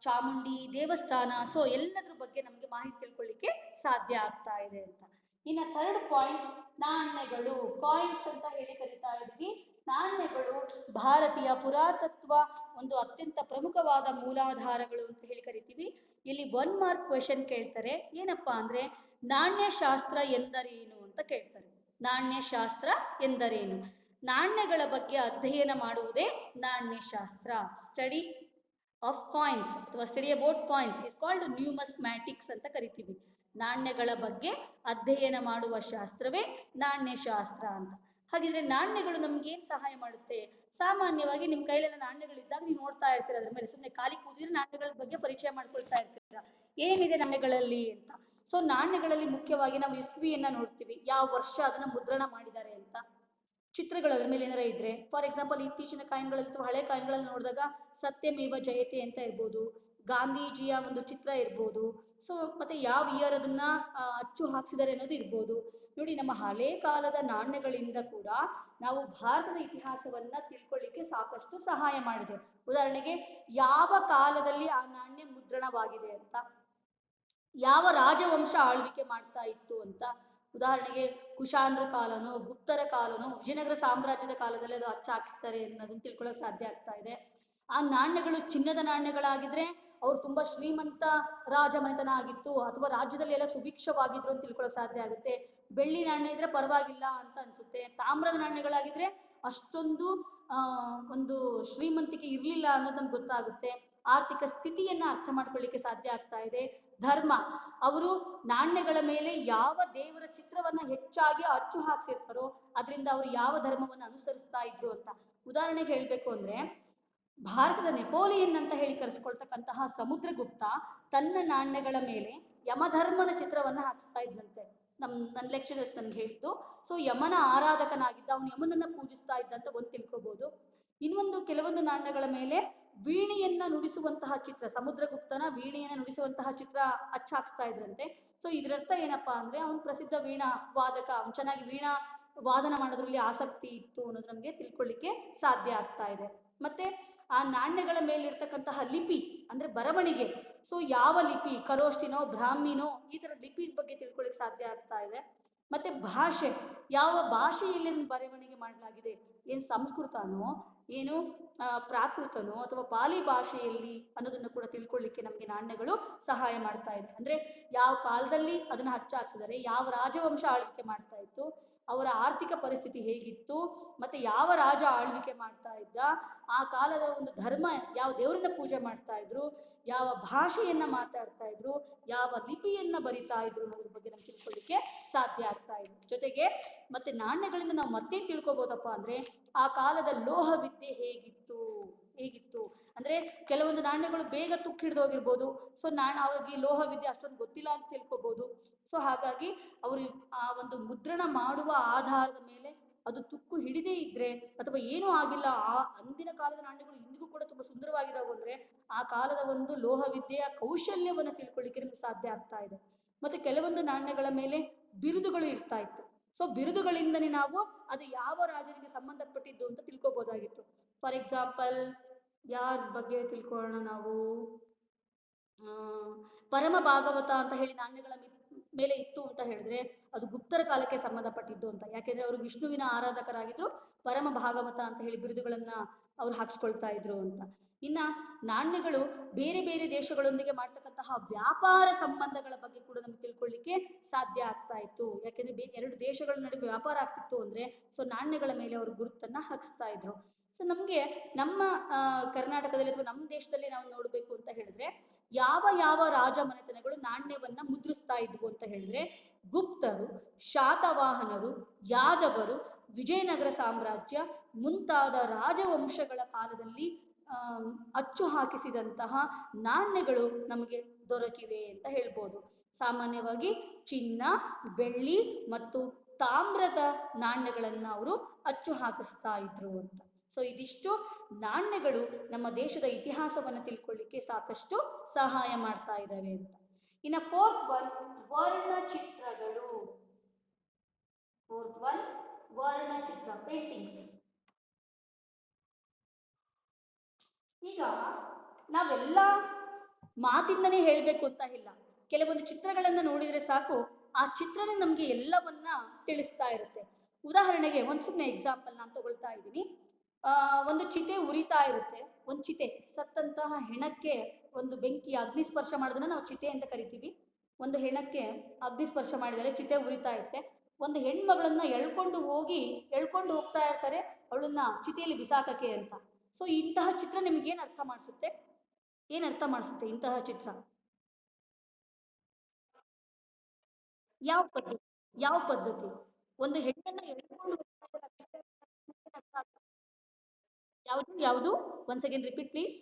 ಚಾಮುಂಡಿ ದೇವಸ್ಥಾನ. ಸೊ ಎಲ್ಲದ್ರ ಬಗ್ಗೆ ನಮ್ಗೆ ಮಾಹಿತಿ ತಿಳ್ಕೊಳ್ಳಿಕ್ಕೆ ಸಾಧ್ಯ ಆಗ್ತಾ ಇದೆ ಅಂತ. ಇನ್ನ ಥರ್ಡ್ ಪಾಯಿಂಟ್, ನಾಣ್ಯಗಳು, ಕಾಯಿನ್ಸ್ ಅಂತ ಹೇಳಿ ಕರಿತಾ ಇದ್ವಿ. ನಾಣ್ಯಗಳು ಭಾರತೀಯ ಪುರಾತತ್ವ ಒಂದು ಅತ್ಯಂತ ಪ್ರಮುಖವಾದ ಮೂಲಾಧಾರಗಳು ಅಂತ ಹೇಳಿ ಕರಿತೀವಿ. ಇಲ್ಲಿ 1 ಮಾರ್ಕ್ ಕ್ವೆಶನ್ ಕೇಳ್ತಾರೆ. ಏನಪ್ಪಾ ಅಂದ್ರೆ ನಾಣ್ಯಶಾಸ್ತ್ರ ಎಂದರೇನು ಅಂತ ಕೇಳ್ತಾರೆ. ನಾಣ್ಯಶಾಸ್ತ್ರ ಎಂದರೇನು? ನಾಣ್ಯಗಳ ಬಗ್ಗೆ ಅಧ್ಯಯನ ಮಾಡುವುದೇ ನಾಣ್ಯಶಾಸ್ತ್ರ. ಸ್ಟಡಿ ಆಫ್ ಕಾಯಿನ್ಸ್ ಅಥವಾ study about coins is called numismatics ಅಂತ ಕರಿತೀವಿ. ನಾಣ್ಯಗಳ ಬಗ್ಗೆ ಅಧ್ಯಯನ ಮಾಡುವ ಶಾಸ್ತ್ರವೇ ನಾಣ್ಯಶಾಸ್ತ್ರ ಅಂತ. ಹಾಗಿದ್ರೆ ನಾಣ್ಯಗಳು ನಮ್ಗೆ ಏನ್ ಸಹಾಯ ಮಾಡುತ್ತೆ? ಸಾಮಾನ್ಯವಾಗಿ ನಿಮ್ ಕೈಲೆಲ್ಲ ನಾಣ್ಯಗಳಿದ್ದಾಗ ನೀವು ನೋಡ್ತಾ ಇರ್ತೀರ, ಅದ್ರ ಮೇಲೆ ಸುಮ್ಮನೆ ಖಾಲಿ ಕೂತಿದ್ರೆ ನಾಣ್ಯಗಳ ಬಗ್ಗೆ ಪರಿಚಯ ಮಾಡ್ಕೊಳ್ತಾ ಇರ್ತೀರ, ಏನಿದೆ ನಾಣ್ಯಗಳಲ್ಲಿ ಅಂತ. ಸೊ ನಾಣ್ಯಗಳಲ್ಲಿ ಮುಖ್ಯವಾಗಿ ನಾವು ಇಸ್ವಿಯನ್ನ ನೋಡ್ತೀವಿ, ಯಾವ ವರ್ಷ ಅದನ್ನ ಮುದ್ರಣ ಮಾಡಿದ್ದಾರೆ ಅಂತ. ಚಿತ್ರಗಳು ಅದ್ರ ಮೇಲೆ ಏನಾರ ಇದ್ರೆ, ಫಾರ್ ಎಕ್ಸಾಂಪಲ್ ಇತ್ತೀಚಿನ ಕಾಯಿನ್ಗಳಲ್ಲಿ ಅಥವಾ ಹಳೆ ಕಾಯಿನ್ಗಳಲ್ಲಿ ನೋಡಿದಾಗ ಸತ್ಯಮೇವ ಜಯತೆ ಅಂತ ಇರ್ಬೋದು, ಗಾಂಧೀಜಿಯ ಒಂದು ಚಿತ್ರ ಇರ್ಬೋದು. ಸೊ ಮತ್ತೆ ಯಾವ ಇಯರ್ ಅದನ್ನ ಅಚ್ಚು ಹಾಕ್ಸಿದ್ದಾರೆ ಅನ್ನೋದು ಇರ್ಬೋದು. ನೋಡಿ, ನಮ್ಮ ಹಳೆ ಕಾಲದ ನಾಣ್ಯಗಳಿಂದ ಕೂಡ ನಾವು ಭಾರತದ ಇತಿಹಾಸವನ್ನ ತಿಳ್ಕೊಳ್ಳಿಕ್ಕೆ ಸಾಕಷ್ಟು ಸಹಾಯ ಮಾಡಿದೆ. ಉದಾಹರಣೆಗೆ, ಯಾವ ಕಾಲದಲ್ಲಿ ಆ ನಾಣ್ಯ ಮುದ್ರಣವಾಗಿದೆ ಅಂತ, ಯಾವ ರಾಜವಂಶ ಆಳ್ವಿಕೆ ಮಾಡ್ತಾ ಇತ್ತು ಅಂತ. ಉದಾಹರಣೆಗೆ, ಕುಶಾನ್ರ ಕಾಲನೋ, ಗುಪ್ತರ ಕಾಲನೋ, ವಿಜಯನಗರ ಸಾಮ್ರಾಜ್ಯದ ಕಾಲದಲ್ಲಿ ಅದು ಅಚ್ಚಾಕಿಸ್ತಾರೆ ಅನ್ನೋದನ್ನ ತಿಳ್ಕೊಳ್ಳೋಕೆ ಸಾಧ್ಯ ಆಗ್ತಾ ಇದೆ. ಆ ನಾಣ್ಯಗಳು ಚಿನ್ನದ ನಾಣ್ಯಗಳಾಗಿದ್ರೆ ಅವ್ರು ತುಂಬಾ ಶ್ರೀಮಂತ ರಾಜ ಮನೆತನ ಆಗಿತ್ತು, ಅಥವಾ ರಾಜ್ಯದಲ್ಲಿ ಎಲ್ಲ ಸುಭಿಕ್ಷವಾಗಿದ್ರು ಅಂತ ತಿಳ್ಕೊಳ್ಳೋಕೆ ಸಾಧ್ಯ ಆಗುತ್ತೆ. ಬೆಳ್ಳಿ ನಾಣ್ಯ ಇದ್ರೆ ಪರವಾಗಿಲ್ಲ ಅಂತ ಅನ್ಸುತ್ತೆ. ತಾಮ್ರದ ನಾಣ್ಯಗಳಾಗಿದ್ರೆ ಅಷ್ಟೊಂದು ಒಂದು ಶ್ರೀಮಂತಿಕೆ ಇರ್ಲಿಲ್ಲ ಅನ್ನೋದು ನಮ್ಗೆ ಗೊತ್ತಾಗುತ್ತೆ. ಆರ್ಥಿಕ ಸ್ಥಿತಿಯನ್ನ ಅರ್ಥ ಮಾಡ್ಕೊಳ್ಳಿಕ್ಕೆ ಸಾಧ್ಯ ಆಗ್ತಾ ಇದೆ. ಧರ್ಮ, ಅವರು ನಾಣ್ಯಗಳ ಮೇಲೆ ಯಾವ ದೇವರ ಚಿತ್ರವನ್ನ ಹೆಚ್ಚಾಗಿ ಅಚ್ಚು ಹಾಕ್ಸಿರ್ತಾರೋ ಅದರಿಂದ ಅವರು ಯಾವ ಧರ್ಮವನ್ನ ಅನುಸರಿಸ್ತಾ ಇದ್ರು ಅಂತ. ಉದಾಹರಣೆಗೆ ಹೇಳ್ಬೇಕು ಅಂದ್ರೆ, ಭಾರತದ ನೆಪೋಲಿಯನ್ ಅಂತ ಹೇಳಿ ಕರೆಸ್ಕೊಳ್ತಕ್ಕಂತಹ ಸಮುದ್ರಗುಪ್ತ ತನ್ನ ನಾಣ್ಯಗಳ ಮೇಲೆ ಯಮಧರ್ಮನ ಚಿತ್ರವನ್ನ ಹಾಕಿಸ್ತಾ ಇದ್ದಂತೆ. ನನ್ನ ಲೆಕ್ಚರರ್ಸ್ ನನ್ಗೆ ಹೇಳಿದ್ದು. ಸೊ ಯಮನ ಆರಾಧಕನಾಗಿದ್ದ, ಅವನು ಯಮನನ್ನ ಪೂಜಿಸ್ತಾ ಇದ್ದಂತ ಒಂದು ತಿಳ್ಕೊಬಹುದು. ಇನ್ನೊಂದು, ಕೆಲವೊಂದು ನಾಣ್ಯಗಳ ಮೇಲೆ ವೀಣೆಯನ್ನ ನುಡಿಸುವಂತಹ ಚಿತ್ರ, ಸಮುದ್ರಗುಪ್ತನ ವೀಣೆಯನ್ನ ನುಡಿಸುವಂತಹ ಚಿತ್ರ ಅಚ್ಚಾಕ್ಸ್ತಾ ಇದ್ರಂತೆ. ಸೊ ಇದರರ್ಥ ಏನಪ್ಪಾ ಅಂದ್ರೆ, ಅವನು ಪ್ರಸಿದ್ಧ ವೀಣಾ ವಾದಕ, ಅವನು ಚೆನ್ನಾಗಿ ವೀಣಾ ವಾದನ ಮಾಡೋದ್ರಲ್ಲಿ ಆಸಕ್ತಿ ಇತ್ತು ಅನ್ನೋದು ನಮ್ಗೆ ತಿಳ್ಕೊಳ್ಳಿಕ್ಕೆ ಸಾಧ್ಯ ಆಗ್ತಾ ಇದೆ. ಮತ್ತೆ ಆ ನಾಣ್ಯಗಳ ಮೇಲಿರ್ತಕ್ಕಂತಹ ಲಿಪಿ ಅಂದ್ರೆ ಬರವಣಿಗೆ, ಸೊ ಯಾವ ಲಿಪಿ, ಖರೋಷ್ಠಿನೋ, ಬ್ರಾಹ್ಮಿನೋ, ಈ ತರ ಲಿಪಿ ಬಗ್ಗೆ ತಿಳ್ಕೊಳ್ಳಿಕ್ ಸಾಧ್ಯ ಆಗ್ತಾ ಇದೆ. ಮತ್ತೆ ಭಾಷೆ, ಯಾವ ಭಾಷೆಯಲ್ಲಿ ಬರವಣಿಗೆ ಮಾಡಲಾಗಿದೆ, ಏನ್ ಸಂಸ್ಕೃತನೋ, ಏನು ಪ್ರಾಕೃತನೋ ಅಥವಾ ಪಾಲಿ ಭಾಷೆಯಲ್ಲಿ ಅನ್ನೋದನ್ನು ಕೂಡ ತಿಳ್ಕೊಳ್ಳಿಕ್ಕೆ ನಮ್ಗೆ ನಾಣ್ಯಗಳು ಸಹಾಯ ಮಾಡ್ತಾ ಇದೆ. ಅಂದ್ರೆ ಯಾವ ಕಾಲದಲ್ಲಿ ಅದನ್ನ ಹಚ್ಚಾಕ್ಸಿದರೆ, ಯಾವ ರಾಜವಂಶ ಆಳ್ವಿಕೆ ಮಾಡ್ತಾ ಇತ್ತು, ಅವರ ಆರ್ಥಿಕ ಪರಿಸ್ಥಿತಿ ಹೇಗಿತ್ತು, ಮತ್ತೆ ಯಾವ ರಾಜ ಆಳ್ವಿಕೆ ಮಾಡ್ತಾ ಇದ್ದ, ಆ ಕಾಲದ ಒಂದು ಧರ್ಮ, ಯಾವ ದೇವರನ್ನ ಪೂಜೆ ಮಾಡ್ತಾ ಇದ್ರು, ಯಾವ ಭಾಷೆಯನ್ನ ಮಾತಾಡ್ತಾ ಇದ್ರು, ಯಾವ ಲಿಪಿಯನ್ನ ಬರಿತಾ ಇದ್ರು ಅನ್ನೋದ್ರ ಬಗ್ಗೆ ನಮ್ಗೆ ತಿಳ್ಕೊಳ್ಳಿಕ್ಕೆ ಸಾಧ್ಯ ಆಗ್ತಾ ಇದೆ. ಜೊತೆಗೆ ಮತ್ತೆ ನಾಣ್ಯಗಳಿಂದ ನಾವು ಮತ್ತೆ ತಿಳ್ಕೊಬೋದಪ್ಪ ಅಂದ್ರೆ, ಆ ಕಾಲದ ಲೋಹ ವಿದ್ಯೆ ಹೇಗಿತ್ತು ಅಂದ್ರೆ, ಕೆಲವೊಂದು ನಾಣ್ಯಗಳು ಬೇಗ ತುಕ್ಕು ಹಿಡಿದೋಗಿರ್ಬೋದು. ಸೊ ಅವ್ರಿಗೆ ಲೋಹ ವಿದ್ಯೆ ಅಷ್ಟೊಂದು ಗೊತ್ತಿಲ್ಲ ಅಂತ ತಿಳ್ಕೊಬಹುದು. ಸೊ ಹಾಗಾಗಿ ಅವರು ಆ ಒಂದು ಮುದ್ರಣ ಮಾಡುವ ಆಧಾರದ ಮೇಲೆ ಅದು ತುಕ್ಕು ಹಿಡಿದೇ ಇದ್ರೆ, ಅಥವಾ ಏನೂ ಆಗಿಲ್ಲ, ಆ ಅಂದಿನ ಕಾಲದ ನಾಣ್ಯಗಳು ಇಂದಿಗೂ ಕೂಡ ತುಂಬಾ ಸುಂದರವಾಗಿದ್ದಾವೆ ಅಂದ್ರೆ, ಆ ಕಾಲದ ಒಂದು ಲೋಹ ವಿದ್ಯೆಯ ಕೌಶಲ್ಯವನ್ನ ತಿಳ್ಕೊಳ್ಳಿಕ್ಕೆ ನಿಮ್ಗೆ ಸಾಧ್ಯ ಆಗ್ತಾ ಇದೆ. ಮತ್ತೆ ಕೆಲವೊಂದು ನಾಣ್ಯಗಳ ಮೇಲೆ ಬಿರುದುಗಳು ಇರ್ತಾ ಇತ್ತು. ಸೊ ಬಿರುದುಗಳಿಂದನೇ ನಾವು ಅದು ಯಾವ ರಾಜನಿಗೆ ಸಂಬಂಧಪಟ್ಟಿದ್ದು ಅಂತ ತಿಳ್ಕೊಬೋದಾಗಿತ್ತು. ಫಾರ್ ಎಕ್ಸಾಂಪಲ್, ಯಾರ ಬಗ್ಗೆ ತಿಳ್ಕೊಳ್ಳೋಣ ನಾವು, ಪರಮ ಭಾಗವತ ಅಂತ ಹೇಳಿ ನಾಣ್ಯಗಳ ಮೇಲೆ ಇತ್ತು ಅಂತ ಹೇಳಿದ್ರೆ ಅದು ಗುಪ್ತರ ಕಾಲಕ್ಕೆ ಸಂಬಂಧಪಟ್ಟಿದ್ದು ಅಂತ. ಯಾಕೆಂದ್ರೆ ಅವರು ವಿಷ್ಣುವಿನ ಆರಾಧಕರಾಗಿದ್ರು, ಪರಮ ಭಾಗವತ ಅಂತ ಹೇಳಿ ಬಿರುದುಗಳನ್ನ ಅವ್ರು ಹಾಕ್ಸ್ಕೊಳ್ತಾ ಇದ್ರು ಅಂತ. ಇನ್ನ ನಾಣ್ಯಗಳು ಬೇರೆ ಬೇರೆ ದೇಶಗಳೊಂದಿಗೆ ಮಾಡ್ತಕ್ಕಂತಹ ವ್ಯಾಪಾರ ಸಂಬಂಧಗಳ ಬಗ್ಗೆ ಕೂಡ ನಮ್ಗೆ ತಿಳ್ಕೊಳ್ಳಿಕ್ಕೆ ಸಾಧ್ಯ ಆಗ್ತಾ ಇತ್ತು. ಯಾಕೆಂದ್ರೆ ಎರಡು ದೇಶಗಳ ನಡುವೆ ವ್ಯಾಪಾರ ಆಗ್ತಿತ್ತು ಅಂದ್ರೆ, ಸೊ ನಾಣ್ಯಗಳ ಮೇಲೆ ಅವರು ಗುರುತನ್ನ ಹಾಕಿಸ್ತಾ ಇದ್ರು. ಸೊ ನಮ್ಗೆ ನಮ್ಮ ಕರ್ನಾಟಕದಲ್ಲಿ ಅಥವಾ ನಮ್ಮ ದೇಶದಲ್ಲಿ ನಾವು ನೋಡ್ಬೇಕು ಅಂತ ಹೇಳಿದ್ರೆ, ಯಾವ ರಾಜ ಮನೆತನಗಳು ನಾಣ್ಯವನ್ನ ಮುದ್ರಿಸ್ತಾ ಇದ್ವು ಅಂತ ಹೇಳಿದ್ರೆ, ಗುಪ್ತರು, ಶಾತವಾಹನರು, ಯಾದವರು, ವಿಜಯನಗರ ಸಾಮ್ರಾಜ್ಯ ಮುಂತಾದ ರಾಜವಂಶಗಳ ಕಾಲದಲ್ಲಿ ಅಚ್ಚು ಹಾಕಿಸಿದಂತಹ ನಾಣ್ಯಗಳು ನಮಗೆ ದೊರಕಿವೆ ಅಂತ ಹೇಳ್ಬೋದು. ಸಾಮಾನ್ಯವಾಗಿ ಚಿನ್ನ, ಬೆಳ್ಳಿ ಮತ್ತು ತಾಮ್ರದ ನಾಣ್ಯಗಳನ್ನ ಅವರು ಅಚ್ಚು ಹಾಕಿಸ್ತಾ ಇದ್ರು ಅಂತ. ಸೊ ಇದಿಷ್ಟು ನಾಣ್ಯಗಳು ನಮ್ಮ ದೇಶದ ಇತಿಹಾಸವನ್ನ ತಿಳ್ಕೊಳ್ಳಿಕ್ಕೆ ಸಾಕಷ್ಟು ಸಹಾಯ ಮಾಡ್ತಾ ಇದ್ದಾವೆ ಅಂತ. ಇನ್ನ ಫೋರ್ತ್ ಒನ್, ವರ್ಣಚಿತ್ರಗಳು. ಫೋರ್ತ್ ಒನ್, ವರ್ಣಚಿತ್ರ, ಪೇಂಟಿಂಗ್ಸ್. ಈಗ ನಾವೆಲ್ಲ ಮಾತಿಂದನೇ ಹೇಳ್ಬೇಕು ಅಂತ ಇಲ್ಲ, ಕೆಲವೊಂದು ಚಿತ್ರಗಳನ್ನ ನೋಡಿದ್ರೆ ಸಾಕು, ಆ ಚಿತ್ರನೇ ನಮ್ಗೆ ಎಲ್ಲವನ್ನ ತಿಳಿಸ್ತಾ ಇರುತ್ತೆ. ಉದಾಹರಣೆಗೆ ಸುಮ್ಮನೆ ಎಕ್ಸಾಂಪಲ್ ನಾನು ತಗೊಳ್ತಾ ಇದ್ದೀನಿ. ಒಂದು ಚಿತೆ ಉರಿತಾ ಇರುತ್ತೆ. ಒಂದು ಚಿತೆ, ಸತ್ತಂತಹ ಹೆಣಕ್ಕೆ ಒಂದು ಬೆಂಕಿ ಅಗ್ನಿಸ್ಪರ್ಶ ಮಾಡೋದನ್ನ ನಾವು ಚಿತೆ ಅಂತ ಕರಿತೀವಿ. ಒಂದು ಹೆಣಕ್ಕೆ ಅಗ್ನಿಸ್ಪರ್ಶ ಮಾಡಿದರೆ ಚಿತೆ ಉರಿತಾ ಇರುತ್ತೆ. ಒಂದು ಹೆಣ್ಮಗಳನ್ನ ಎಳ್ಕೊಂಡು ಹೋಗ್ತಾ ಇರ್ತಾರೆ, ಅವಳನ್ನ ಚಿತೆಯಲ್ಲಿ ಬಿಸಾಕಕ್ಕೆ ಅಂತ. ಸೊ ಇಂತಹ ಚಿತ್ರ ನಿಮ್ಗೆ ಏನ್ ಅರ್ಥ ಮಾಡಿಸುತ್ತೆ ಇಂತಹ ಚಿತ್ರ? ಯಾವ ಪದ್ಧತಿ? ಒಂದು ಹೆಣ್ಣನ್ನ ಎಳ್ಕೊಂಡು ಯಾವುದು ಒನ್ಸ್ ಅಗೇನ್ ರಿಪೀಟ್ ಪ್ಲೀಸ್.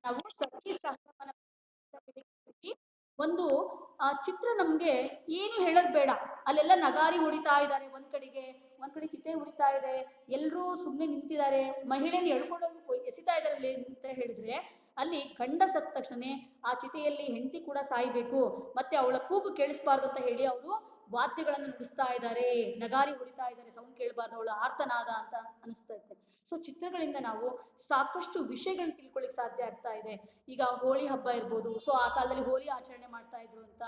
ನಾವು ಸತಿ ಸಹಗಮನ ಒಂದು ಚಿತ್ರ ನಮ್ಗೆ ಏನು ಹೇಳೋದ್ ಬೇಡ, ಅಲ್ಲೆಲ್ಲ ನಗಾರಿ ಹೊಡಿತಾ ಇದ್ದಾರೆ, ಒಂದ್ ಕಡೆ ಚಿತೆ ಉರಿತಾ ಇದೆ, ಎಲ್ರೂ ಸುಮ್ನೆ ನಿಂತಿದ್ದಾರೆ, ಮಹಿಳೆನ ಎಳ್ಕೊಂಡು ಎಸಿತಾ ಇದಾರೆ ಅಂತ ಹೇಳಿದ್ರೆ ಅಲ್ಲಿ ಗಂಡ ಸತ್ತ ತಕ್ಷಣ ಆ ಚಿತೆಯಲ್ಲಿ ಹೆಂಡತಿ ಕೂಡ ಸಾಯ್ಬೇಕು, ಮತ್ತೆ ಅವಳ ಕೂಗು ಕೇಳಿಸ್ಬಾರ್ದು ಅಂತ ಹೇಳಿ ಅವರು ವಾದ್ಯಗಳನ್ನು ನುಡಿಸ್ತಾ ಇದ್ದಾರೆ, ನಗಾರಿ ಹೊಡಿತಾ ಇದ್ದಾರೆ, ಸೌಂಡ್ ಕೇಳಬಾರ್ದು, ಅವಳು ಆರ್ತನಾದ ಅಂತ ಅನಿಸ್ತಾ ಇರುತ್ತೆ. ಸೊ ಚಿತ್ರಗಳಿಂದ ನಾವು ಸಾಕಷ್ಟು ವಿಷಯಗಳನ್ನ ತಿಳ್ಕೊಳ್ಳಿಕ್ ಸಾಧ್ಯ ಆಗ್ತಾ ಇದೆ. ಈಗ ಹೋಳಿ ಹಬ್ಬ ಇರ್ಬೋದು, ಸೊ ಆ ಕಾಲದಲ್ಲಿ ಹೋಳಿ ಆಚರಣೆ ಮಾಡ್ತಾ ಇದ್ರು ಅಂತ,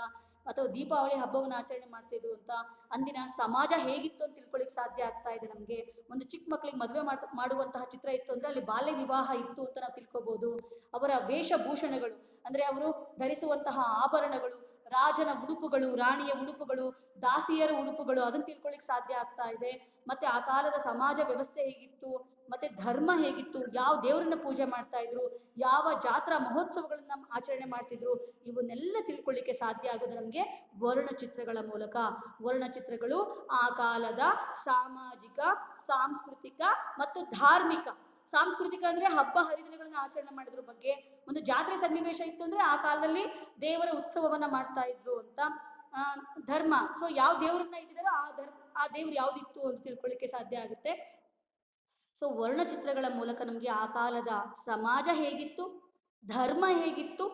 ಅಥವಾ ದೀಪಾವಳಿ ಹಬ್ಬವನ್ನು ಆಚರಣೆ ಮಾಡ್ತಾ ಇದ್ರು ಅಂತ, ಅಂದಿನ ಸಮಾಜ ಹೇಗಿತ್ತು ಅಂತ ತಿಳ್ಕೊಳ್ಳಿಕ್ ಸಾಧ್ಯ ಆಗ್ತಾ ಇದೆ ನಮ್ಗೆ. ಒಂದು ಚಿಕ್ಕ ಮಕ್ಳಿಗೆ ಮದುವೆ ಮಾಡುವಂತಹ ಚಿತ್ರ ಇತ್ತು ಅಂದ್ರೆ ಅಲ್ಲಿ ಬಾಲ್ಯ ವಿವಾಹ ಇತ್ತು ಅಂತ ನಾವು ತಿಳ್ಕೊಬಹುದು. ಅವರ ವೇಷಭೂಷಣಗಳು ಅಂದ್ರೆ ಅವರು ಧರಿಸುವಂತಹ ಆಭರಣಗಳು, ರಾಜನ ಉಡುಪುಗಳು, ರಾಣಿಯ ಉಡುಪುಗಳು, ದಾಸಿಯರ ಉಡುಪುಗಳು, ಅದನ್ನ ತಿಳ್ಕೊಳ್ಳಿಕ್ ಸಾಧ್ಯ ಆಗ್ತಾ ಇದೆ. ಮತ್ತೆ ಆ ಕಾಲದ ಸಮಾಜ ವ್ಯವಸ್ಥೆ ಹೇಗಿತ್ತು, ಮತ್ತೆ ಧರ್ಮ ಹೇಗಿತ್ತು, ಯಾವ ದೇವರನ್ನ ಪೂಜೆ ಮಾಡ್ತಾ ಇದ್ರು, ಯಾವ ಜಾತ್ರಾ ಮಹೋತ್ಸವಗಳನ್ನ ಆಚರಣೆ ಮಾಡ್ತಿದ್ರು, ಇವನ್ನೆಲ್ಲ ತಿಳ್ಕೊಳ್ಳಿಕ್ಕೆ ಸಾಧ್ಯ ಆಗೋದು ನಮ್ಗೆ ವರ್ಣಚಿತ್ರಗಳ ಮೂಲಕ. ವರ್ಣಚಿತ್ರಗಳು ಆ ಕಾಲದ ಸಾಮಾಜಿಕ, ಸಾಂಸ್ಕೃತಿಕ ಮತ್ತು ಧಾರ್ಮಿಕ. ಸಾಂಸ್ಕೃತಿಕ ಅಂದ್ರೆ ಹಬ್ಬ ಹರಿದಿನಗಳನ್ನ ಆಚರಣೆ ಮಾಡೋದ್ರ ಬಗ್ಗೆ, ಒಂದು ಜಾತ್ರೆ ಸನ್ನಿವೇಶ ಇತ್ತು ಅಂದ್ರೆ ಆ ಕಾಲದಲ್ಲಿ ದೇವರ ಉತ್ಸವವನ್ನ ಮಾಡ್ತಾ ಇದ್ರು ಅಂತ. ಧರ್ಮ, ಸೊ ಯಾವ ದೇವರನ್ನ ಇಟ್ಟಿದಾರೋ ಆ ದೇವ್ರು ಯಾವ್ದಿತ್ತು ಅಂತ ತಿಳ್ಕೊಳ್ಳಿಕ್ಕೆ ಸಾಧ್ಯ ಆಗುತ್ತೆ. ಸೊ ವರ್ಣಚಿತ್ರಗಳ ಮೂಲಕ ನಮ್ಗೆ ಆ ಕಾಲದ ಸಮಾಜ ಹೇಗಿತ್ತು, ಧರ್ಮ ಹೇಗಿತ್ತು,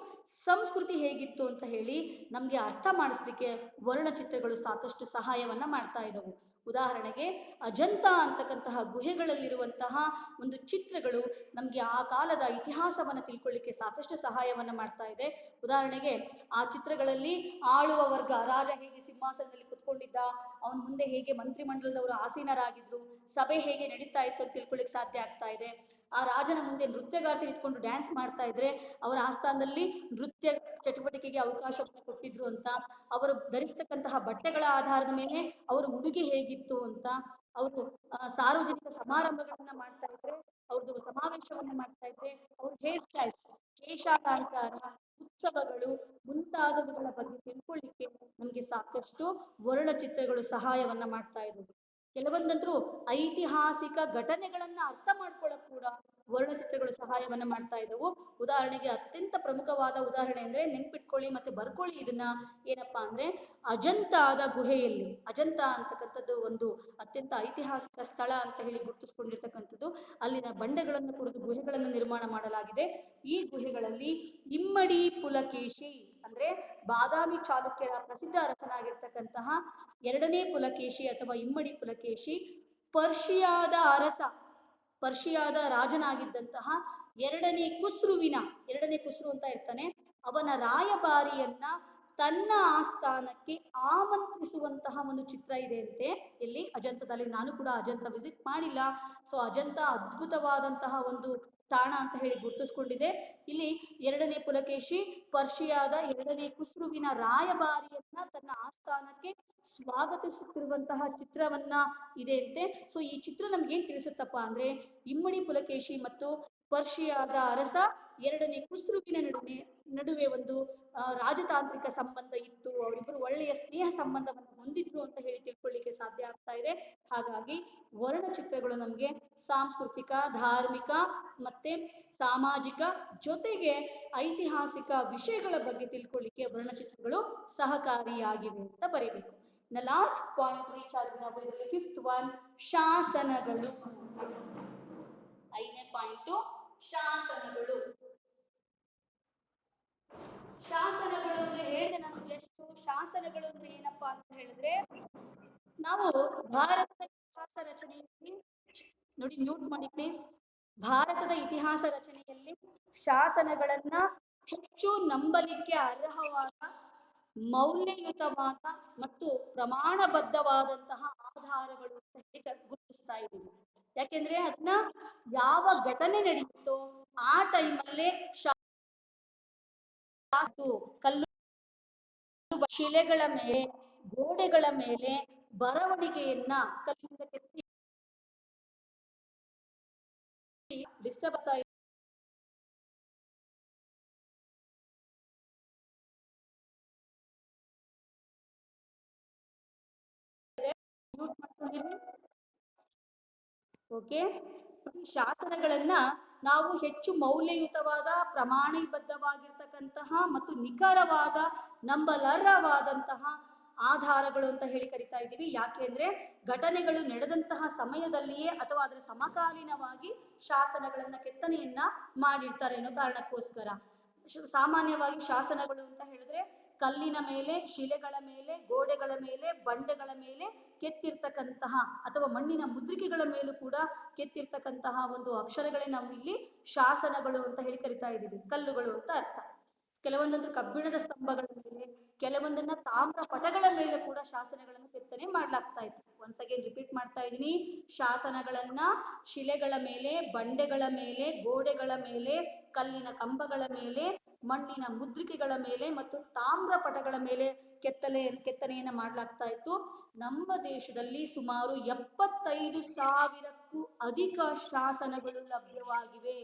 ಸಂಸ್ಕೃತಿ ಹೇಗಿತ್ತು ಅಂತ ಹೇಳಿ ನಮ್ಗೆ ಅರ್ಥ ಮಾಡಿಸ್ಲಿಕ್ಕೆ ವರ್ಣಚಿತ್ರಗಳು ಸಾಕಷ್ಟು ಸಹಾಯವನ್ನ ಮಾಡ್ತಾ ಇದ್ದವು. ಉದಾಹರಣೆಗೆ ಅಜಂತ ಅಂತಕ್ಕಂತಹ ಗುಹೆಗಳಲ್ಲಿರುವಂತಹ ಒಂದು ಚಿತ್ರಗಳು ನಮ್ಗೆ ಆ ಕಾಲದ ಇತಿಹಾಸವನ್ನ ತಿಳ್ಕೊಳ್ಳಿಕ್ಕೆ ಸಾಕಷ್ಟು ಸಹಾಯವನ್ನ ಮಾಡ್ತಾ ಇದೆ. ಉದಾಹರಣೆಗೆ ಆ ಚಿತ್ರಗಳಲ್ಲಿ ಆಳುವ ವರ್ಗ, ರಾಜ ಹೇಗೆ ಸಿಂಹಾಸನದಲ್ಲಿ ಕುತ್ಕೊಂಡಿದ್ದ, ಅವನ ಮುಂದೆ ಹೇಗೆ ಮಂತ್ರಿ ಮಂಡಲದವರು ಆಸೀನರಾಗಿದ್ರು, ಸಭೆ ಹೇಗೆ ನಡೀತಾ ಇತ್ತು ಅಂತ ತಿಳ್ಕೊಳ್ಳಿಕ್ ಸಾಧ್ಯ ಆಗ್ತಾ ಇದೆ. ಆ ರಾಜನ ಮುಂದೆ ನೃತ್ಯಗಾರ್ತಿ ನಿಂತ್ಕೊಂಡು ಡ್ಯಾನ್ಸ್ ಮಾಡ್ತಾ ಇದ್ರೆ ಅವರ ಆಸ್ಥಾನದಲ್ಲಿ ನೃತ್ಯ ಚಟುವಟಿಕೆಗೆ ಅವಕಾಶವನ್ನು ಕೊಟ್ಟಿದ್ರು ಅಂತ, ಅವರು ಧರಿಸ್ತಕ್ಕಂತಹ ಬಟ್ಟೆಗಳ ಆಧಾರದ ಮೇಲೆ ಅವರ ಉಡುಗೆ ಹೇಗಿತ್ತು ಅಂತ, ಅವರು ಸಾರ್ವಜನಿಕ ಸಮಾರಂಭಗಳನ್ನ ಮಾಡ್ತಾ ಇದ್ರೆ, ಅವ್ರದ್ದು ಸಮಾವೇಶವನ್ನ ಮಾಡ್ತಾ ಇದ್ರೆ ಅವ್ರ ಹೇರ್ ಸ್ಟೈಲ್ಸ್, ಕೇಶಾಲಂಕಾರ, ಉತ್ಸವಗಳು ಮುಂತಾದವುಗಳ ಬಗ್ಗೆ ತಿಳ್ಕೊಳ್ಳಿಕ್ಕೆ ನಮ್ಗೆ ಸಾಕಷ್ಟು ವರ್ಣಚಿತ್ರಗಳು ಸಹಾಯವನ್ನ ಮಾಡ್ತಾ ಇದ್ವು. ಕೆಲವೊಂದಂತರೂ ಐತಿಹಾಸಿಕ ಘಟನೆಗಳನ್ನ ಅರ್ಥ ಮಾಡ್ಕೊಳ್ಳಕ್ ಕೂಡ ವರ್ಣಚಿತ್ರಗಳು ಸಹಾಯವನ್ನ ಮಾಡ್ತಾ ಇದ್ದವು. ಉದಾಹರಣೆಗೆ ಅತ್ಯಂತ ಪ್ರಮುಖವಾದ ಉದಾಹರಣೆ ಅಂದ್ರೆ ನೆನ್ಪಿಟ್ಕೊಳ್ಳಿ ಮತ್ತೆ ಬರ್ಕೊಳ್ಳಿ ಇದನ್ನ, ಏನಪ್ಪಾ ಅಂದ್ರೆ ಅಜಂತಾದ ಗುಹೆಯಲ್ಲಿ, ಅಜಂತ ಅಂತಕ್ಕಂಥದ್ದು ಒಂದು ಅತ್ಯಂತ ಐತಿಹಾಸಿಕ ಸ್ಥಳ ಅಂತ ಹೇಳಿ ಗುರುತಿಸ್ಕೊಂಡಿರ್ತಕ್ಕಂಥದ್ದು. ಅಲ್ಲಿನ ಬಂಡೆಗಳನ್ನು ಕುರಿತು ಗುಹೆಗಳನ್ನು ನಿರ್ಮಾಣ ಮಾಡಲಾಗಿದೆ. ಈ ಗುಹೆಗಳಲ್ಲಿ ಇಮ್ಮಡಿ ಪುಲಕೇಶಿ ಅಂದ್ರೆ ಬಾದಾಮಿ ಚಾಲುಕ್ಯರ ಪ್ರಸಿದ್ಧ ಅರಸನಾಗಿರ್ತಕ್ಕಂತಹ ಎರಡನೇ ಪುಲಕೇಶಿ ಅಥವಾ ಇಮ್ಮಡಿ ಪುಲಕೇಶಿ, ಪರ್ಷಿಯಾದ ಅರಸ, ಪರ್ಷಿಯಾದ ರಾಜನಾಗಿದ್ದಂತಹ ಎರಡನೇ ಕುಸ್ರು ಅಂತ ಇರ್ತಾನೆ, ಅವನ ರಾಯಭಾರಿಯನ್ನ ತನ್ನ ಆಸ್ಥಾನಕ್ಕೆ ಆಮಂತ್ರಿಸುವಂತಹ ಒಂದು ಚಿತ್ರ ಇದೆ ಅಂತೆ ಇಲ್ಲಿ ಅಜಂತದಲ್ಲಿ. ನಾನು ಕೂಡ ಅಜಂತ ವಿಸಿಟ್ ಮಾಡಿಲ್ಲ, ಸೊ ಅಜಂತ ಅದ್ಭುತವಾದಂತಹ ಒಂದು ತಾಣ ಅಂತ ಹೇಳಿ ಗುರುತಿಸ್ಕೊಂಡಿದೆ. ಇಲ್ಲಿ ಎರಡನೇ ಪುಲಕೇಶಿ ಪರ್ಷಿಯಾದ ಎರಡನೇ ಕುಸ್ರುವಿನ ರಾಯಭಾರಿಯನ್ನ ತನ್ನ ಆಸ್ಥಾನಕ್ಕೆ ಸ್ವಾಗತಿಸುತ್ತಿರುವಂತಹ ಚಿತ್ರವನ್ನ ಇದೆ ಅಂತೆ. ಸೊ ಈ ಚಿತ್ರ ನಮ್ಗೆ ಏನ್ ತಿಳಿಸುತ್ತಪ್ಪ ಅಂದ್ರೆ ಇಮ್ಮಡಿ ಪುಲಕೇಶಿ ಮತ್ತು ಪರ್ಷಿಯಾದ ಅರಸ ಎರಡನೇ ಕುಸ್ರುವಿನ ನಡುವೆ ಒಂದು ರಾಜತಾಂತ್ರಿಕ ಸಂಬಂಧ ಇತ್ತು, ಅವರಿಬ್ಬರು ಒಳ್ಳೆಯ ಸ್ನೇಹ ಸಂಬಂಧವನ್ನು ಹೊಂದಿದ್ರು ಅಂತ ಹೇಳಿ ತಿಳ್ಕೊಳ್ಳಿಕ್ಕೆ ಸಾಧ್ಯ ಆಗ್ತಾ ಇದೆ. ಹಾಗಾಗಿ ವರ್ಣಚಿತ್ರಗಳು ನಮ್ಗೆ ಸಾಂಸ್ಕೃತಿಕ, ಧಾರ್ಮಿಕ ಮತ್ತೆ ಸಾಮಾಜಿಕ ಜೊತೆಗೆ ಐತಿಹಾಸಿಕ ವಿಷಯಗಳ ಬಗ್ಗೆ ತಿಳ್ಕೊಳ್ಳಿಕ್ಕೆ ವರ್ಣಚಿತ್ರಗಳು ಸಹಕಾರಿಯಾಗಿವೆ ಅಂತ ಬರೀಬೇಕು. The last point reach ಆದ್ರೆ ನಾವು ಇದರಲ್ಲಿ ಫಿಫ್ತ್ ಒನ್ ಶಾಸನಗಳು. ಐದನೇ ಪಾಯಿಂಟು ಶಾಸನಗಳು. ಶಾಸನಗಳು ಅಂದ್ರೆ ಹೇಳಿದೆ ನಾನು ಜಸ್ಟ್, ಶಾಸನಗಳು ಅಂದ್ರೆ ಏನಪ್ಪಾ ಅಂತ ಹೇಳಿದ್ರೆ, ನಾವು ಭಾರತದ ಇತಿಹಾಸ ರಚನೆಯಲ್ಲಿ ನೋಡಿ, ಮ್ಯೂಟ್ ಮಾಡಿ ಪ್ಲೀಸ್. ಭಾರತದ ಇತಿಹಾಸ ರಚನೆಯಲ್ಲಿ ಶಾಸನಗಳನ್ನ ಹೆಚ್ಚು ನಂಬಲಿಕ್ಕೆ ಅರ್ಹವಾದ, ಮೌಲ್ಯಯುತವಾದ ಮತ್ತು ಪ್ರಮಾಣಬದ್ಧವಾದಂತಹ ಆಧಾರಗಳು ಅಂತ ಹೇಳಿ ಗುರುತಿಸ್ತಾ ಇದ್ದೀವಿ. ಯಾಕೆಂದ್ರೆ ಅದನ್ನ ಯಾವ ಘಟನೆ ನಡೆಯುತ್ತೋ ಆ ಟೈಮಲ್ಲೇ ಕಲ್ಲು ಶಿಲೆಗಳ ಮೇಲೆ, ಗೋಡೆಗಳ ಮೇಲೆ ಬರವಣಿಗೆಯನ್ನ ಕಲ್ಲಿಂದ ಕೆತ್ತಿ ಡಿಸ್ಟರ್ಬ್ ಆಗ್ತಾ ಇದೆ. ಓಕೆ, ಶಾಸನಗಳನ್ನ ನಾವು ಹೆಚ್ಚು ಮೌಲ್ಯಯುತವಾದ, ಪ್ರಮಾಣಬದ್ಧವಾಗಿರ್ತಕ್ಕಂತಹ ಮತ್ತು ನಿಖರವಾದ, ನಂಬಲರ್ಹವಾದಂತಹ ಆಧಾರಗಳು ಅಂತ ಹೇಳಿ ಕರಿತಾ ಇದ್ದೀವಿ. ಯಾಕೆ ಅಂದ್ರೆ ಘಟನೆಗಳು ನಡೆದಂತಹ ಸಮಯದಲ್ಲಿಯೇ ಅಥವಾ ಅದರ ಸಮಕಾಲೀನವಾಗಿ ಶಾಸನಗಳನ್ನ ಕೆತ್ತನೆಯನ್ನ ಮಾಡಿರ್ತಾರೆ ಅನ್ನೋ ಕಾರಣಕ್ಕೋಸ್ಕರ. ಸಾಮಾನ್ಯವಾಗಿ ಶಾಸನಗಳು ಅಂತ ಹೇಳಿದ್ರೆ ಕಲ್ಲಿನ ಮೇಲೆ, ಶಿಲೆಗಳ ಮೇಲೆ, ಗೋಡೆಗಳ ಮೇಲೆ, ಬಂಡೆಗಳ ಮೇಲೆ ಕೆತ್ತಿರ್ತಕ್ಕಂತಹ ಅಥವಾ ಮಣ್ಣಿನ ಮುದ್ರಿಕೆಗಳ ಮೇಲೂ ಕೂಡ ಕೆತ್ತಿರ್ತಕ್ಕಂತಹ ಒಂದು ಅಕ್ಷರಗಳೇ ನಾವು ಇಲ್ಲಿ ಶಾಸನಗಳು ಅಂತ ಹೇಳಿ ಕರಿತಾ ಇದ್ದೀವಿ. ಕಲ್ಲುಗಳು ಅಂತ ಅರ್ಥ. ಕೆಲವೊಂದಂದ್ರೆ ಕಬ್ಬಿಣದ ಸ್ತಂಭಗಳ ಮೇಲೆ, ಕೆಲವೊಂದನ್ನ ತಾಮ್ರ ಪಟಗಳ ಮೇಲೆ ಕೂಡ ಶಾಸನಗಳನ್ನು ಕೆತ್ತನೆ ಮಾಡ್ಲಾಗ್ತಾ ಇತ್ತು. ಒನ್ಸ್ ಅಗೇನ್ ರಿಪೀಟ್ ಮಾಡ್ತಾ ಇದ್ದೀನಿ, ಶಾಸನಗಳನ್ನ ಶಿಲೆಗಳ ಮೇಲೆ, ಬಂಡೆಗಳ ಮೇಲೆ, ಗೋಡೆಗಳ ಮೇಲೆ, ಕಲ್ಲಿನ ಕಂಬಗಳ ಮೇಲೆ, ಮಣ್ಣಿನ ಮುದ್ರಿಕೆಗಳ ಮೇಲೆ ಮತ್ತು ತಾಮ್ರ ಪಟಗಳ ಮೇಲೆ ಕೆತ್ತನೆಯನ್ನ ಮಾಡ್ಲಾಗ್ತಾ ಇತ್ತು. ನಮ್ಮ ದೇಶದಲ್ಲಿ ಸುಮಾರು 75,000ಕ್ಕೂ ಅಧಿಕ ಶಾಸನಗಳು ಲಭ್ಯವಾಗಿವೆ.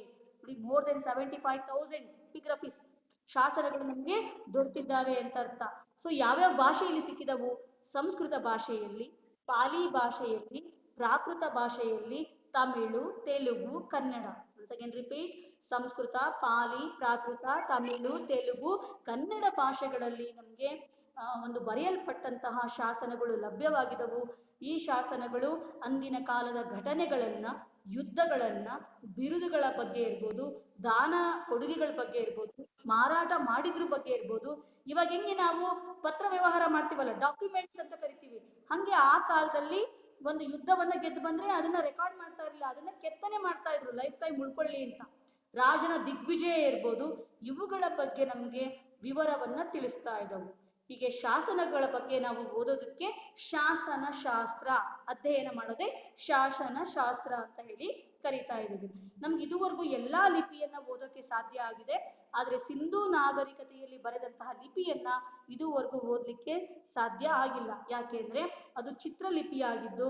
ಮೋರ್ ದೆನ್ 75,000 ಪಿಗ್ರಫಿಸ್ ಶಾಸನಗಳು ನಮ್ಗೆ ದೊರೆತಿದ್ದಾವೆ ಅಂತ ಅರ್ಥ. ಸೊ ಯಾವ್ಯಾವ ಭಾಷೆಯಲ್ಲಿ ಸಿಕ್ಕಿದವು? ಸಂಸ್ಕೃತ ಭಾಷೆಯಲ್ಲಿ, ಪಾಲಿ ಭಾಷೆಯಲ್ಲಿ, ಪ್ರಾಕೃತ ಭಾಷೆಯಲ್ಲಿ, Tamil, Telugu, Kannada. Once again repeat, Sanskrit, Pali, Prakrit, Tamil, Telugu, Kannada ಭಾಷೆಗಳಲ್ಲಿ ನಮ್ಗೆ ಒಂದು ಬರೆಯಲ್ಪಟ್ಟಂತಹ ಶಾಸನಗಳು ಲಭ್ಯವಾಗಿದವು. ಈ ಶಾಸನಗಳು ಅಂದಿನ ಕಾಲದ ಘಟನೆಗಳನ್ನ, ಯುದ್ಧಗಳನ್ನ, ಬಿರುದುಗಳ ಬಗ್ಗೆ ಇರ್ಬೋದು, ದಾನ ಕೊಡುಗೆಗಳ ಬಗ್ಗೆ ಇರ್ಬೋದು, ಮಾರಾಟ ಮಾಡಿದ್ರ ಬಗ್ಗೆ ಇರ್ಬೋದು. ಇವಾಗ ಹೆಂಗೆ ನಾವು ಪತ್ರ ವ್ಯವಹಾರ ಮಾಡ್ತೀವಲ್ಲ, ಡಾಕ್ಯುಮೆಂಟ್ಸ್ ಅಂತ ಕರಿತೀವಿ, ಹಂಗೆ ಆ ಕಾಲದಲ್ಲಿ ಒಂದು ಯುದ್ಧವನ್ನ ಗೆದ್ದು ಬಂದ್ರೆ ಅದನ್ನ ರೆಕಾರ್ಡ್ ಮಾಡ್ತಾ ಇರ್ಲಿಲ್ಲ, ಅದನ್ನ ಕೆತ್ತನೆ ಮಾಡ್ತಾ ಇದ್ರು ಲೈಫ್ ಟೈಮ್ ಉಳ್ಕೊಳ್ಳಿ ಅಂತ. ರಾಜನ ದಿಗ್ವಿಜಯ ಇರ್ಬೋದು, ಇವುಗಳ ಬಗ್ಗೆ ನಮ್ಗೆ ವಿವರವನ್ನ ತಿಳಿಸ್ತಾ ಇದ್ದವು. ಹೀಗೆ ಶಾಸನಗಳ ಬಗ್ಗೆ ನಾವು ಓದೋದಕ್ಕೆ ಶಾಸನ ಶಾಸ್ತ್ರ, ಅಧ್ಯಯನ ಮಾಡೋದೇ ಶಾಸನ ಶಾಸ್ತ್ರ ಅಂತ ಹೇಳಿ ಕರೀತಾ ಇದ್ದೀವಿ. ನಮ್ಗೆ ಇದುವರೆಗೂ ಎಲ್ಲಾ ಲಿಪಿಯನ್ನ ಓದೋಕೆ ಸಾಧ್ಯ ಆಗಿದೆ, ಆದ್ರೆ ಸಿಂಧೂ ನಾಗರಿಕತೆಯಲ್ಲಿ ಬರೆದಂತಹ ಲಿಪಿಯನ್ನ ಇದುವರೆಗೂ ಓದ್ಲಿಕ್ಕೆ ಸಾಧ್ಯ ಆಗಿಲ್ಲ. ಯಾಕೆಂದ್ರೆ ಅದು ಚಿತ್ರಲಿಪಿಯಾಗಿದ್ದು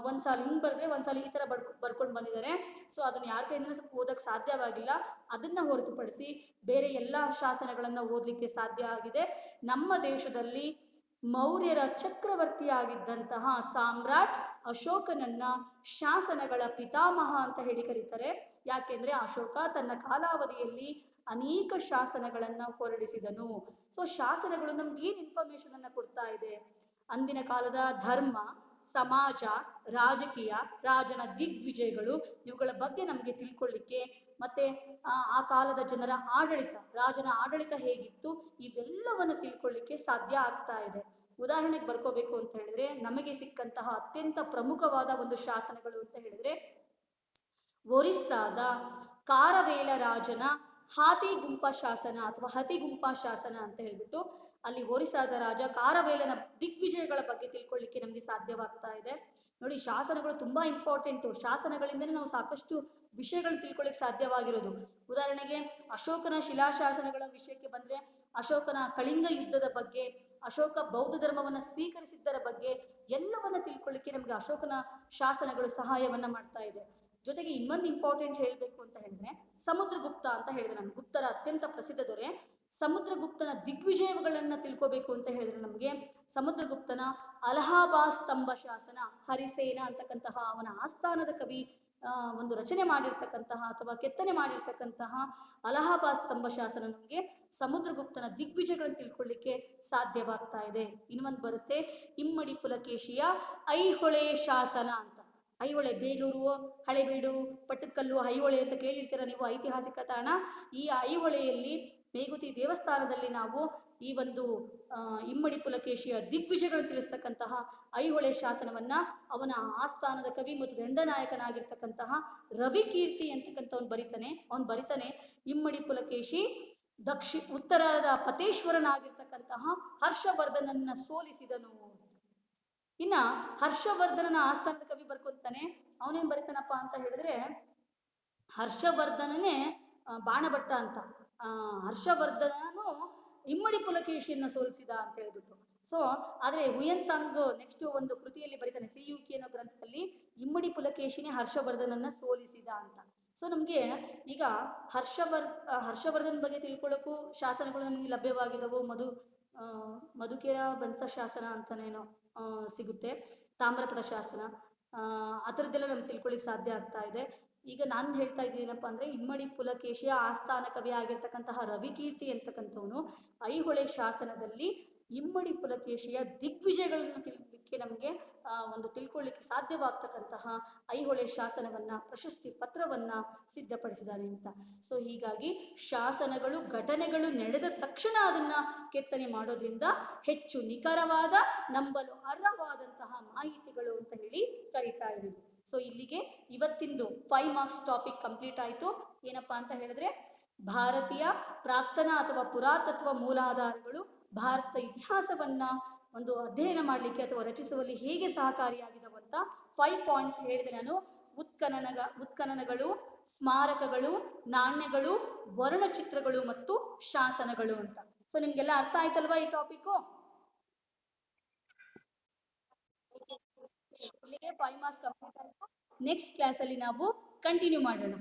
ಒಂದ್ಸಲ ಹಿಂಗ್ ಬರೆದ್ರೆ ಒಂದ್ಸಲ ಈ ತರ ಬರ್ಕೊಂಡು ಬಂದಿದ್ದಾರೆ. ಸೊ ಅದನ್ನ ಯಾರ ಕೈಯಿಂದ ಸ್ವಲ್ಪ ಓದಕ್ ಸಾಧ್ಯವಾಗಿಲ್ಲ. ಅದನ್ನ ಹೊರತುಪಡಿಸಿ ಬೇರೆ ಎಲ್ಲಾ ಶಾಸನಗಳನ್ನ ಓದ್ಲಿಕ್ಕೆ ಸಾಧ್ಯ ಆಗಿದೆ. ನಮ್ಮ ದೇಶದಲ್ಲಿ ಮೌರ್ಯರ ಚಕ್ರವರ್ತಿಯಾಗಿದ್ದಂತಹ ಸಾಮ್ರಾಟ್ ಅಶೋಕನನ್ನ ಶಾಸನಗಳ ಪಿತಾಮಹ ಅಂತ ಹೇಳಿ ಕರೀತಾರೆ. ಯಾಕೆಂದ್ರೆ ಅಶೋಕ ತನ್ನ ಕಾಲಾವಧಿಯಲ್ಲಿ ಅನೇಕ ಶಾಸನಗಳನ್ನ ಹೊರಡಿಸಿದನು. ಸೊ ಶಾಸನಗಳು ನಮ್ಗೆ ಏನ್ ಇನ್ಫಾರ್ಮೇಶನ್ ಅನ್ನ ಕೊಡ್ತಾ ಇದೆ? ಅಂದಿನ ಕಾಲದ ಧರ್ಮ, ಸಮಾಜ, ರಾಜಕೀಯ, ರಾಜನ ದಿಗ್ವಿಜಯಗಳು, ಇವುಗಳ ಬಗ್ಗೆ ನಮ್ಗೆ ತಿಳ್ಕೊಳ್ಳಿಕ್ಕೆ, ಮತ್ತೆ ಆ ಕಾಲದ ಜನರ ಆಡಳಿತ, ರಾಜನ ಆಡಳಿತ ಹೇಗಿತ್ತು, ಇವೆಲ್ಲವನ್ನು ತಿಳ್ಕೊಳ್ಳಿಕ್ಕೆ ಸಾಧ್ಯ ಆಗ್ತಾ ಇದೆ. ಉದಾಹರಣೆಗೆ ಬರ್ಕೋಬೇಕು ಅಂತ ಹೇಳಿದ್ರೆ, ನಮಗೆ ಸಿಕ್ಕಂತಹ ಅತ್ಯಂತ ಪ್ರಮುಖವಾದ ಒಂದು ಶಾಸನಗಳು ಅಂತ ಹೇಳಿದ್ರೆ, ಒರಿಸ್ಸಾದ ಕಾರವೇಲ ರಾಜನ ಹಾತಿಗುಂಪ ಶಾಸನ ಅಥವಾ ಹತಿಗುಂಪ ಶಾಸನ ಅಂತ ಹೇಳ್ಬಿಟ್ಟು, ಅಲ್ಲಿ ಒರಿಸ್ಸಾದ ರಾಜ ಕಾರವೇಲನ ದಿಗ್ವಿಜಯಗಳ ಬಗ್ಗೆ ತಿಳ್ಕೊಳ್ಳಿಕ್ಕೆ ನಮ್ಗೆ ಸಾಧ್ಯವಾಗ್ತಾ ಇದೆ. ನೋಡಿ, ಶಾಸನಗಳು ತುಂಬಾ ಇಂಪಾರ್ಟೆಂಟು. ಶಾಸನಗಳಿಂದನೇ ನಾವು ಸಾಕಷ್ಟು ವಿಷಯಗಳು ತಿಳ್ಕೊಳ್ಳಿಕ್ ಸಾಧ್ಯವಾಗಿರೋದು. ಉದಾಹರಣೆಗೆ ಅಶೋಕನ ಶಿಲಾಶಾಸನಗಳ ವಿಷಯಕ್ಕೆ ಬಂದ್ರೆ, ಅಶೋಕನ ಕಳಿಂಗ ಯುದ್ಧದ ಬಗ್ಗೆ, ಅಶೋಕ ಬೌದ್ಧ ಧರ್ಮವನ್ನ ಸ್ವೀಕರಿಸಿದ್ದರ ಬಗ್ಗೆ ಎಲ್ಲವನ್ನ ತಿಳ್ಕೊಳ್ಳಿಕ್ಕೆ ನಮ್ಗೆ ಅಶೋಕನ ಶಾಸನಗಳು ಸಹಾಯವನ್ನ ಮಾಡ್ತಾ ಇದೆ. ಜೊತೆಗೆ ಇನ್ನೊಂದು ಇಂಪಾರ್ಟೆಂಟ್ ಹೇಳ್ಬೇಕು ಅಂತ ಹೇಳಿದ್ರೆ, ಸಮುದ್ರಗುಪ್ತ ಅಂತ ಹೇಳಿದೆ ನಾನು, ಗುಪ್ತರ ಅತ್ಯಂತ ಪ್ರಸಿದ್ಧ ದೊರೆ. ಸಮುದ್ರಗುಪ್ತನ ದಿಗ್ವಿಜಯಗಳನ್ನ ತಿಳ್ಕೋಬೇಕು ಅಂತ ಹೇಳಿದ್ರೆ ನಮ್ಗೆ ಸಮುದ್ರಗುಪ್ತನ ಅಲಹಾಬಾದ್ ಸ್ತಂಭ ಶಾಸನ, ಹರಿಸೇನ ಅಂತಕ್ಕಂತಹ ಅವನ ಆಸ್ಥಾನದ ಕವಿ ಒಂದು ರಚನೆ ಮಾಡಿರ್ತಕ್ಕಂತಹ ಅಥವಾ ಕೆತ್ತನೆ ಮಾಡಿರ್ತಕ್ಕಂತಹ ಅಲಹಾಬಾದ್ ಸ್ತಂಭ ಶಾಸನ ನಮ್ಗೆ ಸಮುದ್ರಗುಪ್ತನ ದಿಗ್ವಿಜಯಗಳನ್ನು ತಿಳ್ಕೊಳ್ಳಿಕ್ಕೆ ಸಾಧ್ಯವಾಗ್ತಾ ಇದೆ. ಇನ್ನೊಂದು ಬರುತ್ತೆ ಇಮ್ಮಡಿ ಪುಲಕೇಶಿಯ ಐಹೊಳೆ ಶಾಸನ ಅಂತ. ಐಹೊಳೆ, ಬೇಲೂರು, ಹಳೆಬೀಡು, ಪಟ್ಟದಕಲ್ಲು, ಐಹೊಳೆ ಅಂತ ಕೇಳಿರ್ತೀರ ನೀವು, ಐತಿಹಾಸಿಕ ತಾಣ. ಈ ಐಹೊಳೆಯಲ್ಲಿ ಮೇಗುತಿ ದೇವಸ್ಥಾನದಲ್ಲಿ ನಾವು ಈ ಒಂದು ಇಮ್ಮಡಿ ಪುಲಕೇಶಿಯ ದಿಗ್ವಿಜಯಗಳನ್ನು ತಿಳಿಸ್ತಕ್ಕಂತಹ ಐಹೊಳೆ ಶಾಸನವನ್ನ ಅವನ ಆಸ್ಥಾನದ ಕವಿ ಮತ್ತು ದಂಡನಾಯಕನಾಗಿರ್ತಕ್ಕಂತಹ ರವಿಕೀರ್ತಿ ಅಂತಕ್ಕಂಥವ್ನು ಬರಿತಾನೆ. ಇಮ್ಮಡಿ ಪುಲಕೇಶಿ ಉತ್ತರದ ಪತೇಶ್ವರನಾಗಿರ್ತಕ್ಕಂತಹ ಹರ್ಷವರ್ಧನನ್ನ ಸೋಲಿಸಿದನು. ಇನ್ನ ಹರ್ಷವರ್ಧನನ ಆಸ್ಥಾನದ ಕವಿ ಬರ್ಕೊಂತಾನೆ. ಅವನೇನ್ ಬರಿತಾನಪ್ಪ ಅಂತ ಹೇಳಿದ್ರೆ, ಹರ್ಷವರ್ಧನನೇ ಬಾಣಭಟ್ಟ ಅಂತ. ಹರ್ಷವರ್ಧನನು ಇಮ್ಮಡಿ ಪುಲಕೇಶಿಯನ್ನ ಸೋಲಿಸಿದ ಅಂತ ಹೇಳ್ಬಿಟ್ಟು. ಸೊ ಆದ್ರೆ ಹುಯನ್ ಸಾಂಗ್ ನೆಕ್ಸ್ಟ್ ಒಂದು ಕೃತಿಯಲ್ಲಿ ಬರೀತಾನೆ, ಸಿಯುಕಿ ಅನ್ನೋ ಗ್ರಂಥದಲ್ಲಿ, ಇಮ್ಮಡಿ ಪುಲಕೇಶಿನೇ ಹರ್ಷವರ್ಧನನ್ನ ಸೋಲಿಸಿದ ಅಂತ. ಸೊ ನಮ್ಗೆ ಈಗ ಹರ್ಷವರ್ಧನ್ ಬಗ್ಗೆ ತಿಳ್ಕೊಳ್ಳೋಕ್ಕೂ ಶಾಸನಗಳು ನಮ್ಗೆ ಲಭ್ಯವಾಗಿದವು. ಮಧುಕೇರ ಬನ್ಸ ಶಾಸನ ಅಂತಾನೇನೋ ಸಿಗುತ್ತೆ, ತಾಮ್ರಪಟ ಶಾಸನ, ಆ ಥರದ್ದೆಲ್ಲ ನಮ್ಗೆ ತಿಳ್ಕೊಳ್ಳಿಕ್ ಸಾಧ್ಯ ಆಗ್ತಾ ಇದೆ. ಈಗ ನಾನು ಹೇಳ್ತಾ ಇದ್ದೀನಪ್ಪ ಅಂದ್ರೆ, ಇಮ್ಮಡಿ ಪುಲಕೇಶಿಯ ಆಸ್ಥಾನ ಕವಿ ಆಗಿರ್ತಕ್ಕಂತಹ ರವಿಕೀರ್ತಿ ಅಂತಕ್ಕಂಥವನು ಐಹೊಳೆ ಶಾಸನದಲ್ಲಿ ಇಮ್ಮಡಿ ಪುಲಕೇಶಿಯ ದಿಗ್ವಿಜಯಗಳನ್ನು ತಿಳಿಲಿಕ್ಕೆ ನಮಗೆ ಒಂದು ತಿಳ್ಕೊಳ್ಳಿಕ್ಕೆ ಸಾಧ್ಯವಾಗ್ತಕ್ಕಂತಹ ಐಹೊಳೆ ಶಾಸನವನ್ನ, ಪ್ರಶಸ್ತಿ ಪತ್ರವನ್ನ ಸಿದ್ಧಪಡಿಸಿದ್ದಾರೆ ಅಂತ. ಸೊ ಹೀಗಾಗಿ ಶಾಸನಗಳು, ಘಟನೆಗಳು ನಡೆದ ತಕ್ಷಣ ಅದನ್ನ ಕೆತ್ತನೆ ಮಾಡೋದ್ರಿಂದ ಹೆಚ್ಚು ನಿಖರವಾದ, ನಂಬಲು ಅರ್ಹವಾದಂತಹ ಮಾಹಿತಿಗಳು ಅಂತ ಹೇಳಿ ಕರೀತಾ ಇದ್ದೀವಿ. ಸೊ ಇಲ್ಲಿಗೆ ಇವತ್ತಿಂದು 5 ಮಾರ್ಕ್ಸ್ ಟಾಪಿಕ್ ಕಂಪ್ಲೀಟ್ ಆಯ್ತು. ಏನಪ್ಪಾ ಅಂತ ಹೇಳಿದ್ರೆ, ಭಾರತೀಯ ಪ್ರಾಕ್ತನ ಅಥವಾ ಪುರಾತತ್ವ ಮೂಲಾಧಾರಗಳು ಭಾರತದ ಇತಿಹಾಸವನ್ನ ಒಂದು ಅಧ್ಯಯನ ಮಾಡಲಿಕ್ಕೆ ಅಥವಾ ರಚಿಸುವಲ್ಲಿ ಹೇಗೆ ಸಹಕಾರಿಯಾಗಿದವಂತ 5 ಪಾಯಿಂಟ್ಸ್ ಹೇಳಿದೆ ನಾನು. ಉತ್ಖನನಗಳು, ಸ್ಮಾರಕಗಳು, ನಾಣ್ಯಗಳು, ವರ್ಣಚಿತ್ರಗಳು ಮತ್ತು ಶಾಸನಗಳು ಅಂತ. ಸೊ ನಿಮ್ಗೆಲ್ಲ ಅರ್ಥ ಆಯ್ತಲ್ವಾ ಈ ಟಾಪಿಕ್? ಇಲ್ಲಿಗೆ 5 ಮಾರ್ಕ್ಸ್ ಕಂಪ್ಲೀಟ್ ಆಯ್ತು. ನೆಕ್ಸ್ಟ್ ಕ್ಲಾಸ್ ಅಲ್ಲಿ ನಾವು ಕಂಟಿನ್ಯೂ ಮಾಡೋಣ.